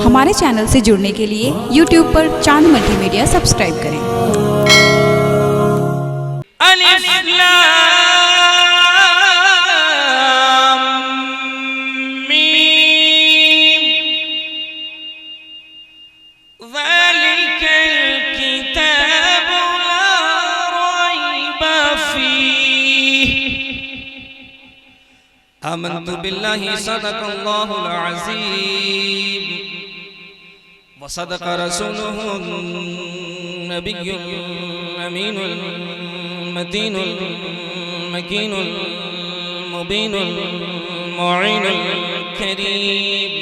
हमारे चैनल से जुड़ने के लिए YouTube पर चांद मल्टीमीडिया सब्सक्राइब करें। आमन्तु बिल्लाहि सदक़ल्लाहुल अज़ीम व सदक़ रसूलुहुन नबियुल अमीनुल मतीनुल मकीनुल मुबीनुल मुईनुल करीम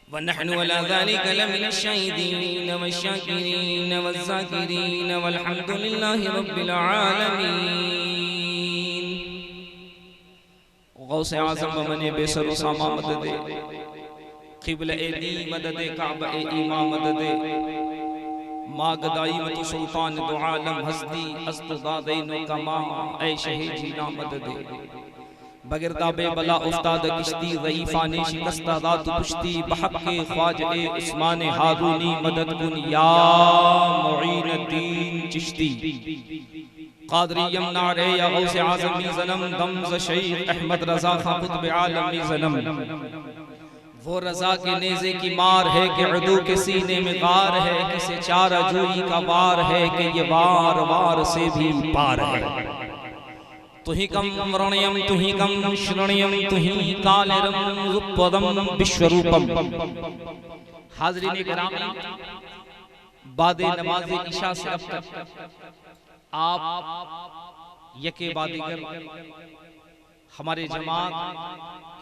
व नहनु अला ज़ालिका लमिनश शाहिदीन वश्शाकिरीन वज़्ज़ाकिरीन वल्हम्दुलिल्लाहि रब्बिल आलमीन। गौसे आज़म बमने बेसरो सामा मददे क़िबला ए दी मददे काबा ए ईमा मददे माँ गदाई मत सुल्तान दो आलम हस्ती अस्तदादैन कमा ए शहीद ना मददे बगैर ताबे बला उस्ताद किश्ती ज़ईफ़ाने शिकस्ता दात पुश्ती बहक के ख्वाज ए उस्मान हारूनी मदद कुन या मुईनुद्दीन चिश्ती क़ादरियम नारे या गौसे आज़म मी ज़नम दम्ज़ शैख़ अहमद रज़ा खां क़ुत्ब आलम मी ज़नम। वो रज़ा के नेज़े की मार है कि उदू के सीने में गार है, किसे चारा जोई का वार है कि ये वार वार से भी पार है। तुही कम रणयम तुही कम श्रणयम तुही कालेरम रुपदम विश्वरूपम। हाज़रीन किराम, बाद नमाज़ इशा से अब तक आप यके बादीगर हमारे जमात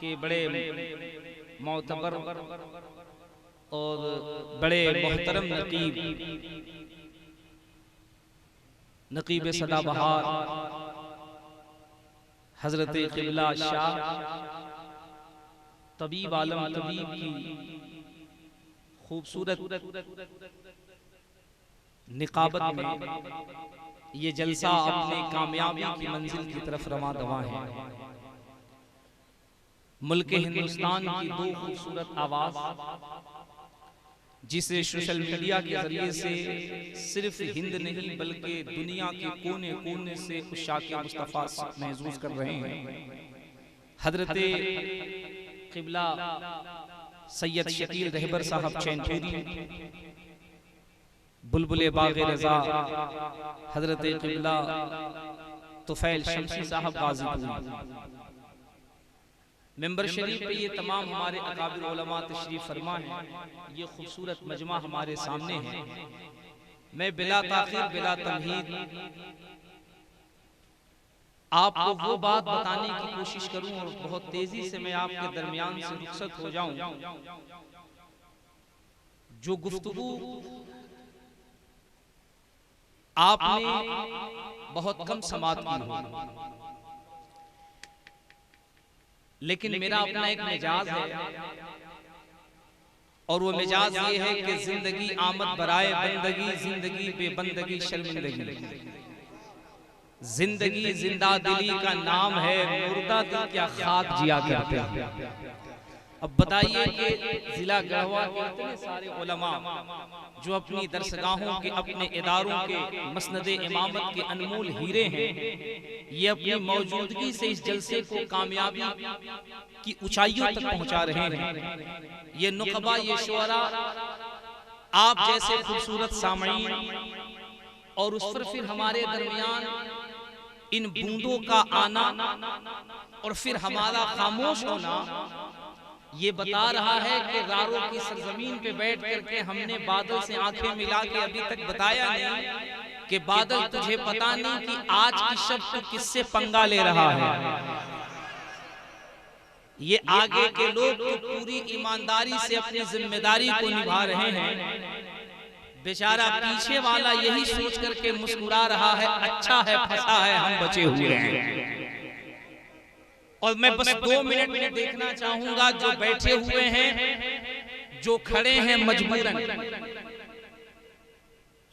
के बड़े मोतबर और बड़े मोहतरम नकीब सदाबहार हजरत क़िबला शाह तबीब आलम तबीब की खूबसूरत निकाबत में ये जलसा अपने कामयाबी की मंजिल की तरफ रवां दवा है। मुल्क हिंदुस्तान की दो खूबसूरत आवाज जिसे सोशल मीडिया के जरिए से सिर्फ हिंद नहीं बल्कि दुनिया के कोने कोने से उशाक़ मुस्तफ़ा महसूस कर रहे हैं। हजरत क़िबला सैयद शकील रहबर साहब चैनपुरी, बुलबुले बाग़े रज़ा हजरत क़िबला तुफ़ैल शमसी साहब गाज़ीपुर। मेंबर शरीफ पे ये तमाम हमारे अकाबिर उलमा तशरीफ फरमा है। ये खूबसूरत मजमा हमारे सामने है। मैं बिला ताख़ीर बिला तमहीद आपको वो बात बताने की कोशिश करूं और बहुत तेजी से मैं आपके दरमियान से रुखसत हो जाऊं जो गुफ्तगू आपने बहुत कम समात की हो, लेकिन मेरा अपना एक मिजाज है और वो मिजाज ये है कि जिंदगी आमद बराए बंदगी, जिंदगी बेबंदगी शर्मिंदगी। जिंदगी जिंदा दिली का नाम है, मुर्दा दिल क्या खाक जिया करते हैं। अब बताइए कि जिला गढ़वा के इतने सारे उलमा जो अपनी दरसगाहों के अपने इदारों के मसनदे इमामत के अनमोल हीरे हैं, ये अपनी मौजूदगी से इस जलसे को कामयाबी की ऊंचाइयों तक पहुंचा रहे हैं। ये नुकबा, ये शुअरा, आप जैसे खूबसूरत सामईन और उस पर फिर हमारे दरमियान इन बूंदों का आना और फिर हमारा खामोश होना ये बता रहा है कि रारों की सरजमीन पे बैठ करके हमने बादल से आंखें मिला के अभी तक बताया नहीं कि बादल तुझे पता नहीं कि आज की शब तू किससे पंगा ले रहा है। ये आगे के लोग तो पूरी ईमानदारी से अपनी जिम्मेदारी को निभा रहे हैं, बेचारा पीछे वाला यही सोच करके मुस्कुरा रहा है, अच्छा है फंसा है हम बचे हुए हैं। और मैं बस 2 मिनट में देखना चाहूंगा जो बैठे हुए हैं, जो खड़े हैं मजबूरन,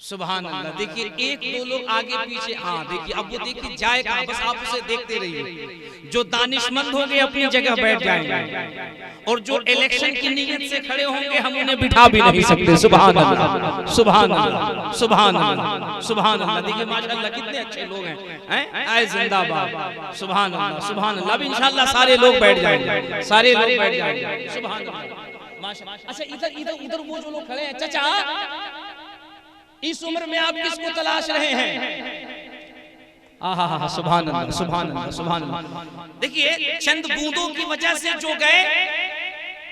सुभान अल्लाह। देखिए एक दो लोग आगे पीछे, हाँ देखिए अब वो देखिए जाए कहाँ, बस आप उसे देखते रहिए। जो दानिशमंद होंगे अपनी जगह बैठ जाएंगे और जो इलेक्शन की नीयत से खड़े होंगे हम उन्हें बिठा भी नहीं सकते। सुभान अल्लाह, सुभान अल्लाह, सुभान अल्लाह, सुभान अल्लाह। देखिए माशाअल्लाह कितने अच्छे लोग हैं, आए जिंदाबाद। सुभान अल्लाह, सुभान अल्लाह। अब इंशाअल्लाह सारे लोग बैठ जाएंगे, सारे लोग बैठ जाएंगे। सुभान अल्लाह, माशाअल्लाह। अच्छा इधर इधर उधर वो जो लोग खड़े हैं, चाचा इस उम्र में आप किसको तलाश रहे हैं? आहा, सुभान अल्लाह, सुभान अल्लाह, सुभान अल्लाह। देखिए चंद बूंदों की वजह से जो गए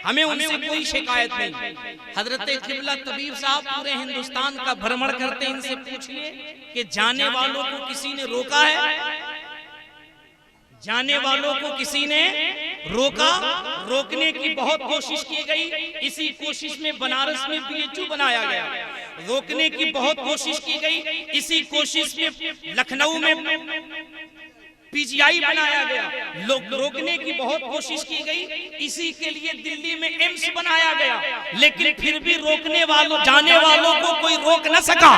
हमें उनसे कोई शिकायत नहीं। हजरत किबला तबीब साहब पूरे हिंदुस्तान का भ्रमण करते, इनसे पूछिए कि जाने वालों को किसी ने रोका है? जाने वालों को किसी ने रोका? रोकने की बहुत कोशिश की गई, इसी कोशिश में बनारस में बीएचयू बनाया गया। रोकने की बहुत कोशिश की गई, इसी कोशिश में लखनऊ में पीजीआई बनाया गया। लोग रोकने की बहुत कोशिश की गई, इसी के लिए दिल्ली में एम्स बनाया गया। लेकिन फिर भी रोकने वालों, जाने वालों को कोई रोक न सका।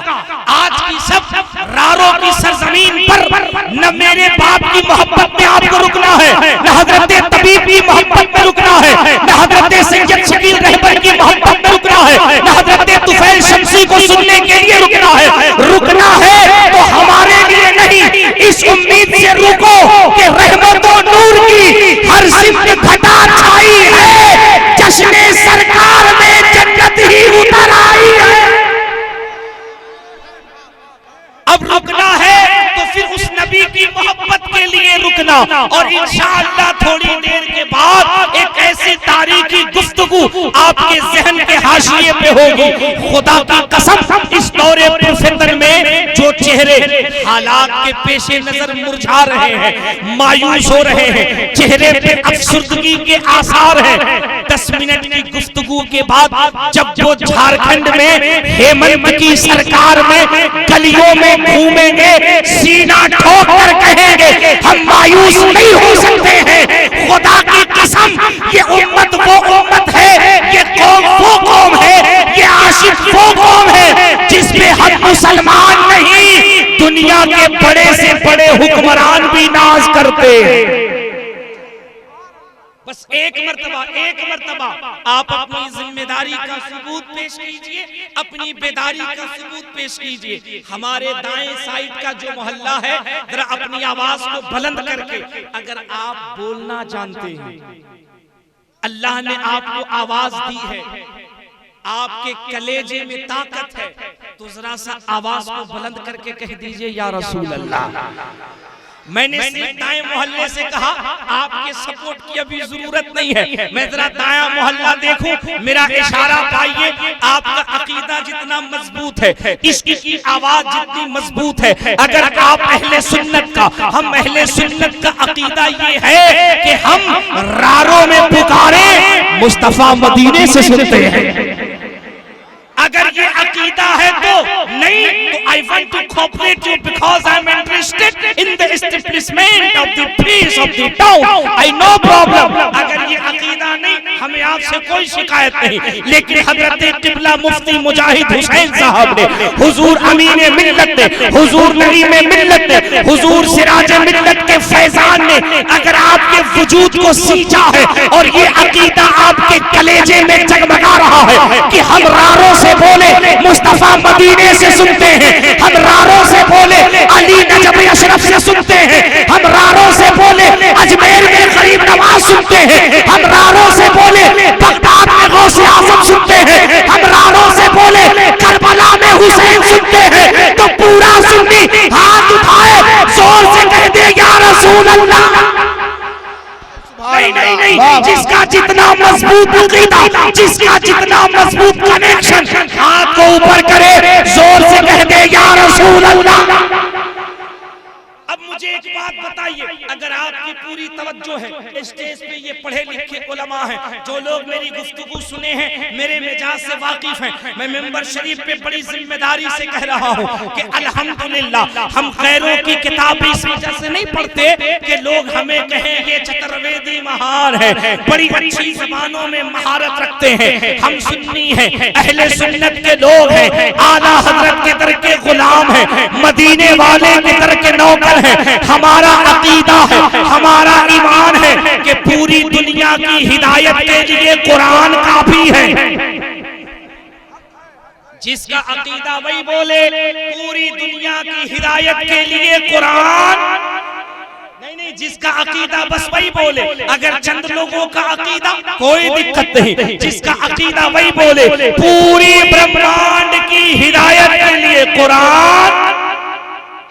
आज की सब रारों की सरजमीन पर न मेरे बाप की मोहब्बत में आपको रुकना है, न हजरत तबीब की मोहब्बत में रुकना है, न हजरत सैयद शकील रहबर की मोहब्बत में रुकना है, न हजरत तुफैल शम्सी को सुनने के लिए रुकना है। रुकना है तो हमारे लिए नहीं, इस उम्मीद से रुको कि रहमत और नूर की हर सिमत घटा छाई है, जश्ने सरकार में जन्नत ही उतर आई है। अब रुकना है तो फिर उस नबी की मोहब्बत के लिए रुकना। और इंशाअल्लाह थोड़ी देर के बाद एक ऐसी तारीखी गुफ्तगू आपके जहन के हाशिए पे होगी। खुदा की कसम इस दौरे फितर में जो चेहरे हालात के पेशे नजर मुरझा रहे हैं, मायूस हो रहे हैं, चेहरे पे अफसुर्दगी के आसार हैं, 10 मिनट की गुफ्तगू के बाद जब वो झारखंड में हेमंत की सरकार में गलियों में घूमेंगे, सीना ठोक कर कहेंगे हम मायूस नहीं हो सकते हैं। खुदा की कसम ये उम्मत वो उम्मत है, ये कौम वो कौम है, ये आशिक वो कौम है जिसपे हर मुसलमान नहीं दुनिया के बड़े से बड़े हुक्मरान भी नाज करते हैं। बस एक मर्तबा आप अपनी जिम्मेदारी का सबूत पेश कीजिए, अपनी बेदारी का सबूत पेश कीजिए। हमारे दाएं साइड का जो मोहल्ला है, जरा अपनी आवाज को बुलंद करके, अगर आप बोलना जानते हैं, अल्लाह ने आपको आवाज दी है, आपके कलेजे में ताकत है, तो जरा सा आवाज को बुलंद करके कह दीजिए या रसूल अल्लाह। मैंने सिर्फ दाएं मोहल्ले से कहा, आपके सपोर्ट की अभी जरूरत नहीं है। मैं जरा दायां मोहल्ला देखूं, मेरा इशारा पाइए। आपका अकीदा जितना मजबूत है, इसकी आवाज जितनी मजबूत है, अगर आप अहले सुन्नत का, हम अहले सुन्नत का अकीदा ये है कि हम रारों में पुकारे मुस्तफा मदीने से सुनते हैं। अगर ये अकीदा है तो नहीं, तो I want to cooperate you because I am interested in the establishment of the peace of the town, I no problem. अगर ये अकीदा नहीं, हमें आपसे कोई शिकायत नहीं। लेकिन हजरत किबला मुफ्ती मुजाहिद हुसैन साहब ने, हुजूर अमीन मिल्लत ने, हुजूर नईम मिल्लत ने, हुजूर सिराज मिल्लत के फैजान ने अगर आपके वजूद को सींचा है और ये अकीदा आपके कलेजे में जगमगा रहा है कि हम रारों से बोले मुस्तफा मदीने से सुनते हैं, हम रारों से बोले अली नजब अशरफ से सुनते हैं, हम रारों से बोले अजमेर में गरीब नवाज सुनते हैं, हम रारों से बोले बगदाद में गौसे आजम सुनते हैं, हम रारों से बोले करबला में हुसैन सुनते हैं, तो पूरा सुन्नी हाथ उठाए जोर से कह दे या रसूल अल्लाह। नहीं, जिसका जितना मजबूत अकीदा, जिसका जितना मजबूत कनेक्शन, हाथ को ऊपर करे, जोर से कह दे या रसूल अल्लाह। अब मुझे एक बात बताइए, अगर आपकी पूरी तवज्जो है, स्टेज पे ये पढ़े लिखे उलमा हैं, जो लोग मेरी गुफ्तगू सुने हैं, मेरे मिजाज से वाकिफ हैं, मैं मिंबर शरीफ पे बड़ी जिम्मेदारी से कह रहा हूँ कि अल्हम्दुलिल्लाह हम गैरों की किताब इस वजह से नहीं पढ़ते कि लोग हमें कहें ये चतुर्वेदी महान है, बड़ी अच्छी ज़बानों में महारत रखते हैं। हम सुन्नी हैं, अहले सुन्नत के लोग हैं, आला हजरत के दर के गुलाम हैं, मदीने वाले के दर के नौकर हैं। हमारा अकीदा है, हमारा ईमान है कि पूरी दुनिया की हिदायत के लिए कुरान काफी है। जिसका अकीदा वही बोले पूरी दुनिया की हिदायत के लिए कुरान नहीं, जिसका अकीदा बस वही बोले। अगर चंद लोगों का अकीदा कोई दिक्कत नहीं, जिसका अकीदा वही बोले पूरी ब्रह्मांड की हिदायत के लिए कुरान।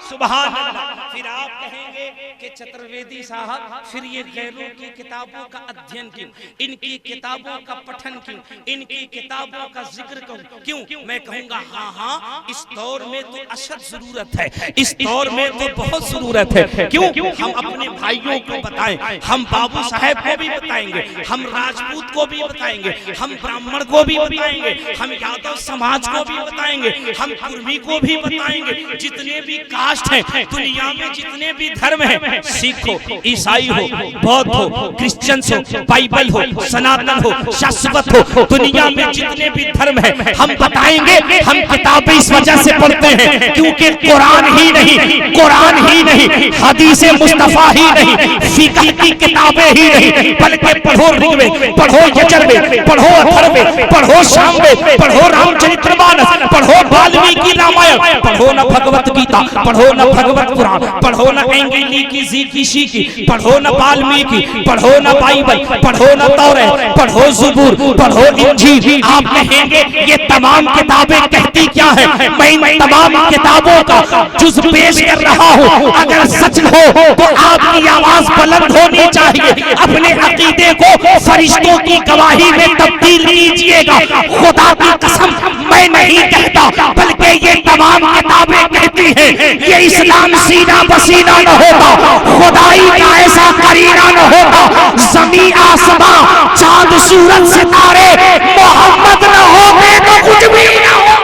सुभान अल्लाह। फिर आप कहेंगे कि चतुर्वेदी साहब फिर ये गैरों की किताबों का अध्ययन क्यों, इनकी किताबों का पठन क्यों, इनकी किताबों का जिक्र क्यों? मैं कहूंगा हाँ, इस दौर में तो अशद जरूरत है, इस दौर में तो बहुत जरूरत है। क्यों? हम अपने भाइयों को बताएं, हम बाबू साहब को भी बताएंगे, हम राजपूत को भी बताएंगे, हम ब्राह्मण को भी बताएंगे, हम यादव समाज को भी बताएंगे, हम कुर्मी को भी बताएंगे। जितने भी कास्ट हैं दुनिया में, जितने भी धर्म हैं, सिख हो, ईसाई हो, बौद्ध हो, क्रिश्चियन हो, बाइबल हो, सनातन हो, शाश्वत हो, दुनिया में जितने भी धर्म हैं हम बताएंगे। हम किताबें इस वजह से पढ़ते हैं क्योंकि कुरान ही नहीं, हदीस मुस्तफा ही नहीं, फिक़ह की किताबें ही नहीं, बल्कि पढ़ो ऋग्वेद, पढ़ो यजुर्वेद, पढ़ो अथर्ववेद, पढ़ो सामवेद, पढ़ो रामचरितमानस, पढ़ो वाल्मीकि रामायण, पढ़ो न भगवत गीता, पढ़ो न भगवत पुराण, पढ़ो न एंगेली की ज़ीकीशी की, पढ़ो न वाल्मीकि, पढ़ो न बाइबल, पढ़ो न तौरात, पढ़ो ज़बूर, पढ़ो इंजील। आप कहेंगे ये तमाम किताबें कहती क्या है? मैं इन तमाम किताबों का जुज़ पेश कर रहा हूँ। अगर सच हो तो आपकी आवाज बुलंद होनी चाहिए। अपने अकीदे को फरिश्तों की गवाही में तब्दील कीजिएगा। खुदा की कसम मैं नहीं कहता, बल्कि ये तमाम किताबें कहती हैं। ये इस्लाम सीना बसीना न होता, खुदाई का ऐसा करीना न होता, ज़मीं आसमां चांद सूरज सितारे मोहम्मद न होते तो कुछ भी न हो।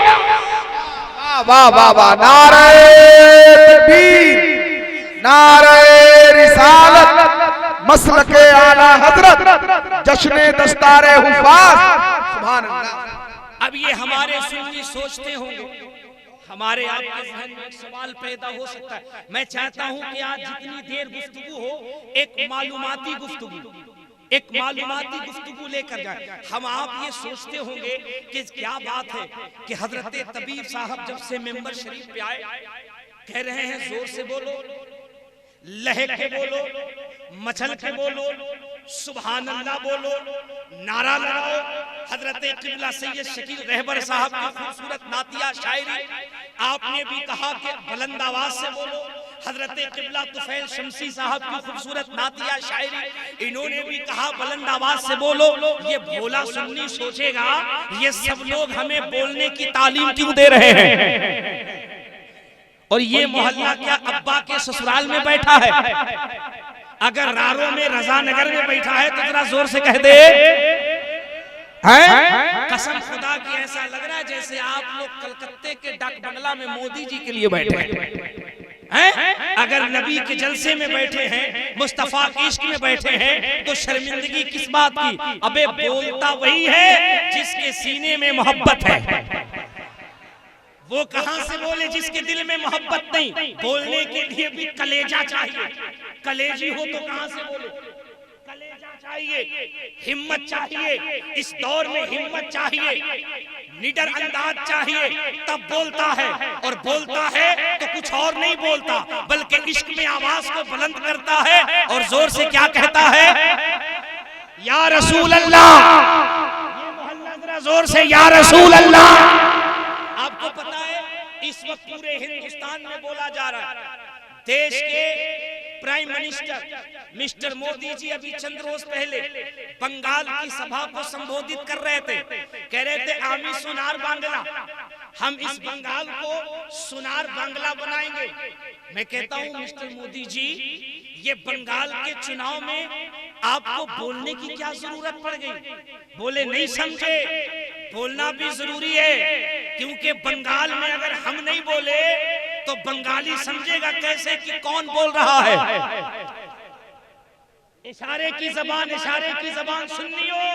वाह वाह वाह, नारे तकबीर, नारे रिसालत, मसलके आला हजरत, जश्ने दस्तारे हुफाज। सुभान अल्लाह। अब ये हमारे सुन्नी सोचते होंगे, हमारे आपके ज़हन में एक सवाल पैदा हो सकता है। मैं चाहता हूं कि आज जितनी देर गुफ्तगू हो एक मालूमाती गुफ्तगू लेकर जाए। हम आप ये सोचते होंगे कि क्या बात है कि हजरत तबीब साहब जब से मेंबर शरीफ पे आए कह रहे हैं जोर से बोलो, लहक के बोलो, मचल के बोलो, सुभान अल्लाह बोलो, नारा लगाओ। हजरत किबला सैयद शकील रहबर साहब की खूबसूरत नातिया शायरी आपने भी कहा कि बुलंद आवाज से बोलो। हजरत किबला तुफैल शमसी साहब की खूबसूरत नातिया शायरी इन्होंने भी कहा बुलंद आवाज से बोलो। ये भोला सुन्नी सोचेगा ये सब लोग हमें बोलने की तालीम क्यों दे रहे हैं, और ये मोहल्ला क्या अब्बा के ससुराल में बैठा है? अगर रारो में रजानगर में बैठा है तो जरा जोर से कह दे हैं? कसम खुदा की ऐसा लग रहा है जैसे आप लोग कलकत्ते के डाक बंगला में मोदी जी के लिए बैठे हैं। अगर नबी के जलसे में बैठे हैं, मुस्तफा के इश्क में बैठे हैं, तो शर्मिंदगी किस बात की? अबे बोलता वही है जिसके सीने में मोहब्बत है। वो कहां से बोले जिसके दिल में मोहब्बत नहीं? बोलने के लिए भी कलेजा चाहिए। कलेजी हो तो कहां से बोले? कलेजा चाहिए, हिम्मत चाहिए। इस दौर में हिम्मत चाहिए, निडर अंदाज चाहिए, तब बोलता है। और बोलता है तो कुछ और नहीं बोलता, बल्कि इश्क में आवाज को बुलंद करता है और जोर से क्या कहता है? या रसूल अल्लाह। ये मोहल्ला जरा जोर से या रसूल अल्लाह। आपको पता है इस वक्त पूरे हिंदुस्तान में बोला जा रहा है। देश के prime minister mister Modi ji अभी चंद रोज पहले बंगाल की सभा को संबोधित कर रहे थे। कह रहे थे आमी सोनार बांग्ला, हम इस बंगाल को सुनार बांग्ला बनाएंगे। मैं कहता हूं मिस्टर मोदी जी, ये बंगाल के चुनाव में आपको बोलने की क्या जरूरत पड़ गई? बोले नहीं समझे, बोलना भी जरूरी है, क्योंकि बंगाल में अगर हम नहीं बोले तो बंगाली समझेगा कैसे कि कौन बोल रहा है। इशारे की जबान सुननी हो,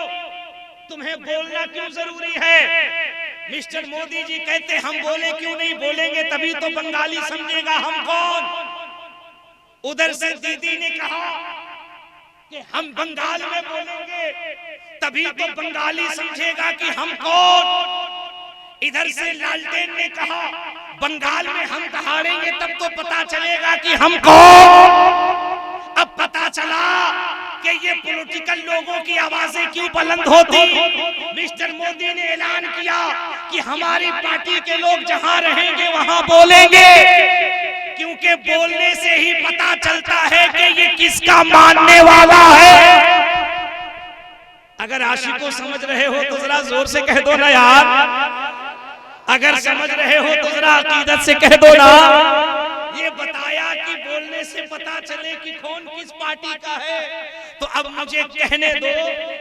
तुम्हें बोलना क्यों जरूरी है? मिस्टर मोदी जी कहते हम बोले क्यों नहीं, बोलेंगे तभी तो बंगाली समझेगा हम कौन। उधर से दीदी ने कहा कि हम बंगाल में बोलेंगे तभी तो बंगाली समझेगा कि हम कौन। इधर से लालटेन ने कहा बंगाल में हम दहाड़ेंगे तब तो पता चलेगा कि हम कौन। अब पता चला कि ये पॉलिटिकल लोगों की आवाजें क्यों बुलंद होती। मिस्टर मोदी ने ऐलान किया कि हमारी पार्टी के लोग जहां रहेंगे वहां बोलेंगे, क्योंकि बोलने से ही पता चलता है कि ये किसका मानने वाला है। अगर आशिक को समझ रहे हो तो जरा जोर से कह दो ना यार, अगर समझ रहे हो तो जरा अकीदत से कह दो ना। ये बताया कि बोलने से पता चले कि कौन किस पार्टी का है, तो अब मुझे कहने दो,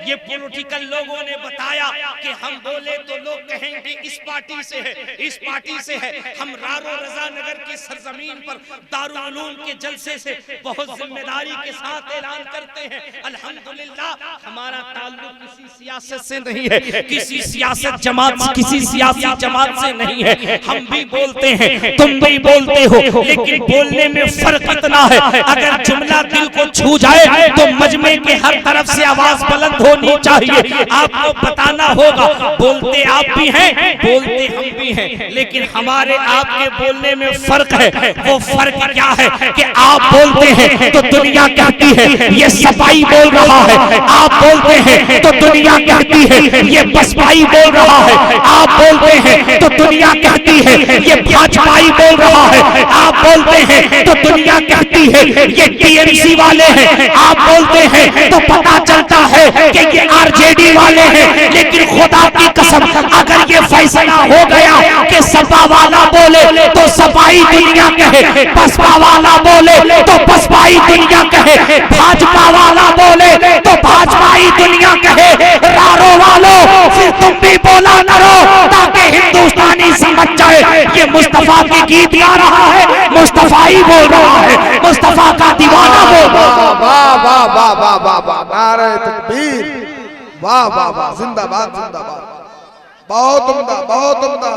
ये पॉलिटिकल लोगों ने बताया कि हम बोले तो लोग कहेंगे इस पार्टी से है, इस पार्टी से है। हम रारो रजा नगर की सरजमीन पर दारुल उलूम के जलसे से बहुत जिम्मेदारी के साथ ऐलान करते हैं, अल्हम्दुलिल्लाह हमारा ताल्लुक किसी सियासत से नहीं है, किसी सियासत जमात, किसी सियासी जमात से नहीं है। हम भी बोलते हैं, तुम भी बोलते हो, लेकिन बोलने में फर्क इतना है, अगर जुमला दिल को छू जाए तो मजमे के हर तरफ से आवाज बुलंद होनी चाहिए। आपको बताना होगा, बोलते आप भी हैं, बोलते हम भी हैं, लेकिन हमारे आपके बोलने में फर्क है। वो फर्क क्या है कि आप बोलते हैं तो दुनिया कहती है ये सपाई बोल रहा है, आप बोलते हैं तो दुनिया कहती है ये बसपाई बोल रहा है, आप बोलते हैं तो दुनिया कहती है ये भाजपाई बोल रहा है, आप बोलते हैं तो दुनिया कहती है ये टीएमसी वाले हैं, आप बोलते हैं तो पता चलता है कि ये आरजेडी वाले हैं। लेकिन खुदा की कसम, अगर ये फैसला हो गया कि सपा वाला बोले तो सपाई दुनिया कहे, बसपा वाला बोले तो बसपाई दुनिया कहे, भाजपा वाला बोले तो भाजपाई दुनिया कहे, रारो वालों फिर तुम भी बोला करो ताकि हिंदुस्तानी समझ जाए ये मुस्तफा की गीत गा रहा है, मुस्तफा ही बोल रहा है, मुस्तफा का दीवाना बोल रहा है। वाह वाह वाह वाह वाह वाह, नारे तकबीर, वाह वाह वाह, जिंदाबाद जिंदाबाद, बहुत उम्दा, बहुत उम्दा।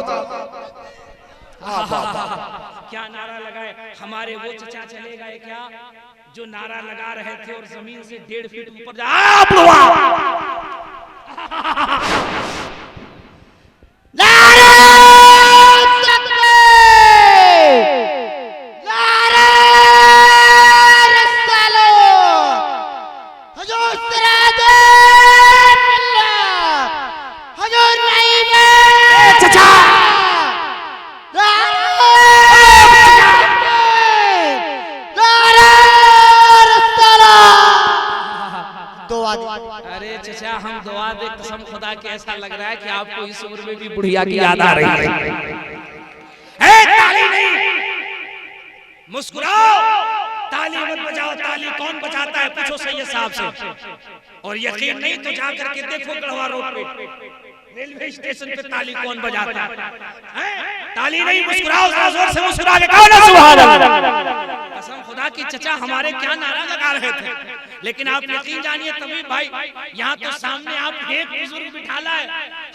क्या नारा लगाए हमारे वो चचा चले गए क्या, जो नारा लगा रहे थे और जमीन से 1.5 फीट ऊपर हम दुआ दे, कसम खुदा के ऐसा लग रहा है कि आपको इस उम्र में भी बुढ़िया की याद आ रही है। ताली नहीं, मुस्कुराओ, ताली मत बजाओ। ताली कौन बजाता है पूछो सैयद साहब से, और यकीन नहीं तो जाकर के देखो गढ़वा रोड पे, रेलवे स्टेशन पे ताली कौन बजाता है? ताली नहीं, मुस्कुराओ, जोर से मुस्कुरा के कहो ना सुभान अल्लाह। कसम खुदा की चचा हमारे क्या नारा लगा रहे थे, लेकिन आप यकीन जानिए तभी भाई, यहाँ तो सामने आप एक बुजुर्ग बिठाला है।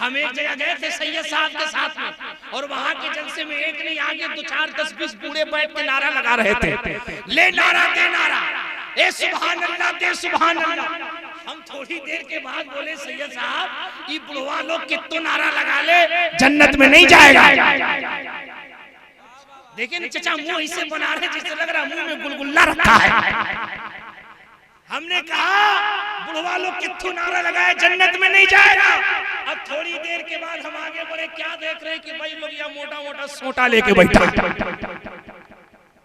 हम एक जगह गए थे सैयद साहब के साथ में, और वहाँ के जलसे में एक नहीं आगे 2, 4, 10, 20 बूढ़े बैठ के नारा लगा रहे थे, ले नारा दे नारा, ए सुभान अल्लाह दे सुभान अल्लाह। हम थोड़ी देर के बाद बोले सैयद साहब ये बुढ़वा लोग कितना नारा लगा ले जन्नत में नहीं जाएगा। देखिए चचा मुंह इससे बना रहे जिससे लग रहा मुंह में गुलगुल्ला रखा है। हमने कहा बुढ़वा लोग कितु नारा लगाए जन्नत में नहीं जाएगा। अब थोड़ी देर के बाद हम आगे बढ़े, क्या देख रहे कि भाई लोग यहाँ मोटा मोटा सोटा लेके बैठा।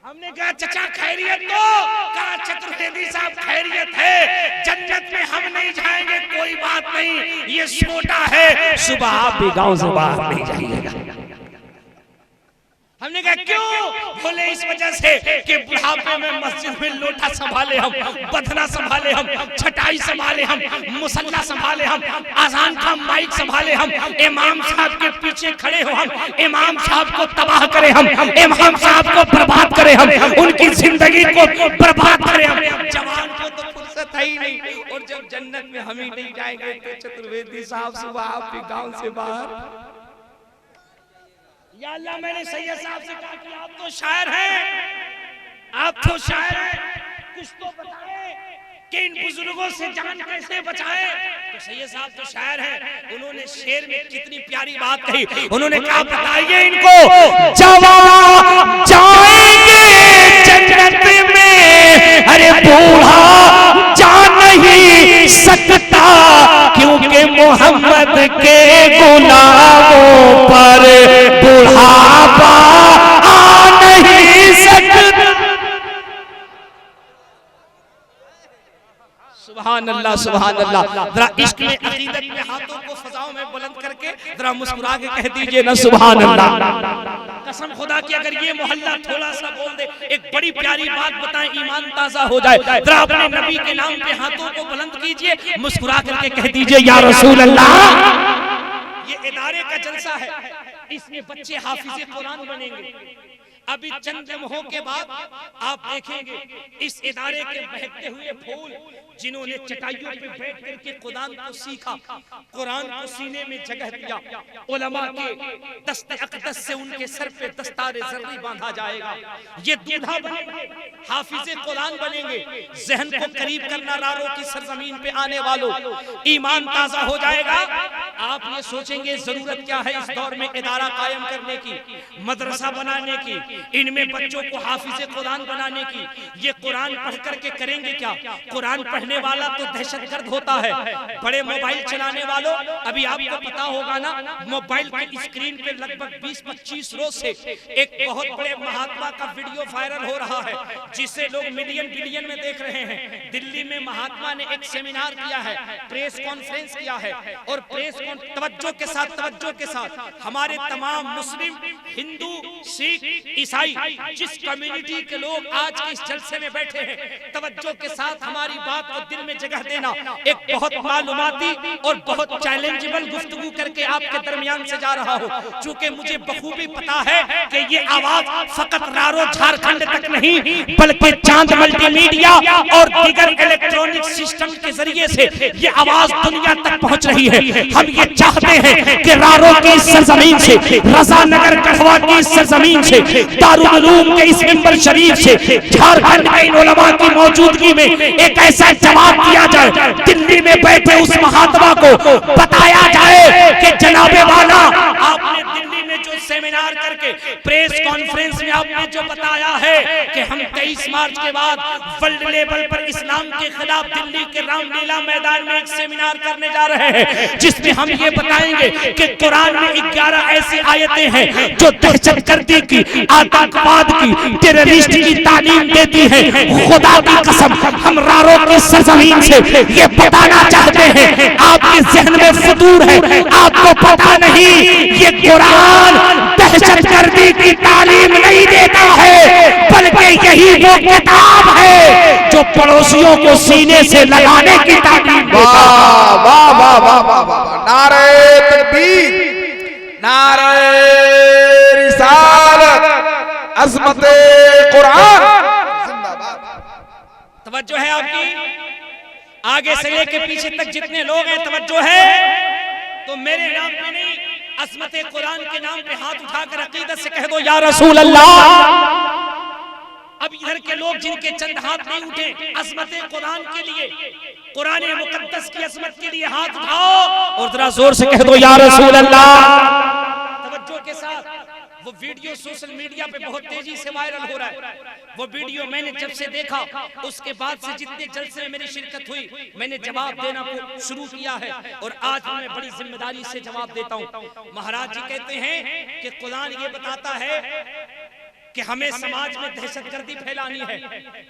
हमने कहा चचा खैरियत तो, कहा चतुर्वेदी साहब खैरियत है, जन्नत में हम नहीं जाएंगे कोई बात नहीं, ये सोटा है, सुबह आप भी गांव से बाहर नहीं जाइएगा। कहा क्यों? बोले इस वजह से कि बुढ़ापे में मस्जिद में लोटा संभाले हम, बधना संभाले हम, छटाई संभाले हम, मुसल्ला संभाले हम, अजान का माइक संभाले हम, इमाम साहब के पीछे खड़े हो हम, इमाम साहब को तबाह करें हम, इमाम साहब को बर्बाद करें हम, उनकी जिंदगी को बर्बाद करें हम। जवान को तो फुर्सत है ही नहीं, और जब जन्नत में हम ही नहीं जाएंगे तो चतुर्वेदी साहब सुबह आपके गांव से बाहर। या अल्लाह, मैंने सैयद साहब से कहा कि आप तो शायर हैं, आप तो शायर हैं, कुछ तो बताएं कि इन बुजुर्गों से जान कैसे बचाएं। तो सैयद साहब तो शायर हैं, उन्होंने शेर में कितनी प्यारी बात कही। उन्होंने कहा बताइए इनको, जवान जाएंगे जन्नत में, अरे बूढ़ा जा नहीं सकता, क्योंकि मोहम्मद के गुलामों पर बुढ़ापा आ नहीं सकता। सुभान अल्लाह, सुभान अल्लाह। जरा इश्क में, अकीदत में हाथों को फजाओं में बुलंद करके जरा मुस्कुरा के कह दीजिए ना सुभान अल्लाह। कसम खुदा की अगर ये मोहल्ला थोड़ा सा बोल दे, एक बड़ी प्यारी बात बताएं, ईमान ताजा हो जाए। जरा अपने नबी के नाम पे हाथों को बुलंद कीजिए, मुस्कुरा करके कह दीजिए या रसूल अल्लाह। ये इदारे का जलसा है, इसमें बच्चे हाफिज़े कुरान बनेंगे। अभी चंद लम्हों के बाद आप देखेंगे इस इदारे के बहकते हुए फूल, जिन्होंने चटाइयों पे बैठ करके कुरान को सीखा, कुरान को सीने में जगह दिया, उलमा के दस्ते अक़दस से उनके सर पे दस्तारे ज़र्री बांधा जाएगा। ये दूल्हा बनेंगे, हाफिज़े कुरान बनेंगे। ज़हन को करीब करना रारों की सरजमीन पे आने वालों, ईमान ताज़ा हो जाएगा। आप ये सोचेंगे जरूरत क्या है इस दौर में इदारा कायम करने की, मदरसा बनाने की, इनमें बच्चों को हाफिज़े कुरान बनाने की। ये कुरान पढ़ करके करेंगे क्या? कुरान पढ़ने वाला तो दहशतगर्द होता है। बड़े मोबाइल चलाने वालों, अभी आपको पता होगा ना, मोबाइल की स्क्रीन पे लगभग 20-25 रोज से एक बहुत बड़े महात्मा का वीडियो वायरल हो रहा है, जिसे लोग मिलियन बिलियन में देख रहे हैं। दिल्ली में महात्मा ने एक सेमिनार किया है, प्रेस कॉन्फ्रेंस किया है, और प्रेस तवज्जो के साथ हमारे तमाम मुस्लिम, हिंदू, सिख, ईसाई, जिस कम्युनिटी के लोग आज के इस जलसे में बैठे हैं, तवज्जो के साथ हमारी बात को दिल में जगह देना। एक बहुत मालूमाती और बहुत चैलेंजेबल गुफ्तगू करके आपके दरमियान से जा रहा हूँ, चूंकि मुझे बखूबी पता है कि ये आवाज फकत रारो झारखंड तक नहीं, बल्कि चांद मल्टीमीडिया और दीगर इलेक्ट्रॉनिक सिस्टम के जरिए से ये आवाज दुनिया तक पहुंच रही है। हम ये चाहते हैं कि रारो की सरजमीन से, रजानगर गढ़वा की सरजमीन से, दारुल उलूम के इस मिंबर शरीफ से, झारखंड के इन उलमा की मौजूदगी में एक ऐसा जवाब दिया जाए, दिल्ली में बैठे उस महात्मा को बताया जाए कि जनाबे वाला, आपने दिल्ली में जो सेमिनार करके प्रेस कॉन्फ्रेंस में आपने जो बताया है कि हम 23 मार्च के बाद वर्ल्ड लेवल पर इस्लाम के खिलाफ दिल्ली के रामलीला मैदान में एक सेमिनार करने जा रहे हैं, जिसमें हम ये बताएंगे कि कुरान में 11 ऐसी आयतें हैं जो दहशतगर्दी की, आतंकवाद की, टेररिस्ट की तालीम देती है। खुदा की कसम, हम रारों की सरजमीन से ये बताना चाहते हैं, आपके जहन में फतूर है, आपको पता नहीं ये कुरान दहशतगर्दी की तालीम नहीं देता है, बल्कि यही वो किताब है जो पड़ोसियों को सीने से लगाने की तालीम देता है। वाह वाह वाह वाह वाह, नारे तकबीर, नारे रिसालत, अज़मते कुरान जिंदाबाद। तवज्जो है आपकी, आगे से लेके पीछे तक जितने लोग हैं, तवज्जो है। तो मेरे नाम पे नहीं, अज़मते कुरान के नाम पे हाथ उठाकर अकीदत से कह दो या रसूल अल्लाह। अब इधर के लोग जिनके चंद हाथ नहीं उठे अज़मते कुरान के लिए, कुरान मुकद्दस की अज़मत के लिए हाथ उठाओ और जरा जोर से कह दो या रसूल अल्लाह। तवज्जो के साथ, वो वीडियो सोशल मीडिया पे बहुत तेजी से वायरल हो रहा है। वो वीडियो मैंने जब से देखा, उसके बाद से जितने जलसे में मेरी शिरकत हुई, मैंने जवाब देना को शुरू किया है, और आज मैं बड़ी जिम्मेदारी से जवाब देता हूँ। महाराज जी कहते हैं कि कुरान ये बताता है कि हमें समाज में दहशतगर्दी फैलानी है।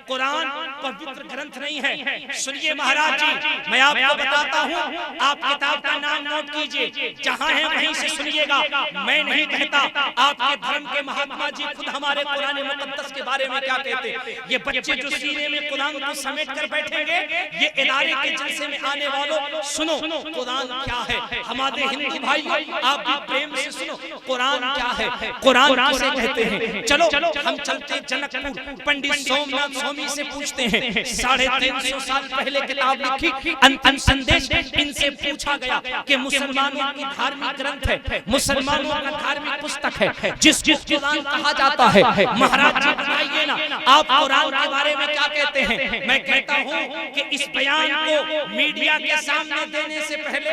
कुरान पवित्र ग्रंथ नहीं है। सुनिए महाराज जी, मैं आपको बताता हूँ, आप किताब का नाम नोट कीजिए, जहाँ है वहीं से सुनिएगा। मैं नहीं कहता, आपके धर्म के महात्मा जी खुद हमारे कुरान मुकद्दस के बारे में क्या कहते। ये बच्चे जो सीने में कुरान को समेट कर बैठेंगे, ये इदारे के जलसे में आने वालों, सुनो कुरान क्या है। हमारे हिंदू भाइयों, आप भी प्रेम से सुनो कुरान क्या है, कुरान किसे कहते हैं। चलो हम चलते जनकपुर, पंडित सोमनाथ स्वामी से पूछते हैं। 350 साल पहले किताब लिखी अंतिम संदेश, इनसे पूछा गया कि मुसलमानों की धार्मिक ग्रंथ है, मुसलमानों का धार्मिक पुस्तक है जिसको कुरान कहा जाता है। महाराज जी बताइए ना, आप कुरान के बारे में क्या कहते हैं। मैं कहता हूँ कि इस बयान को मीडिया के सामने देने से पहले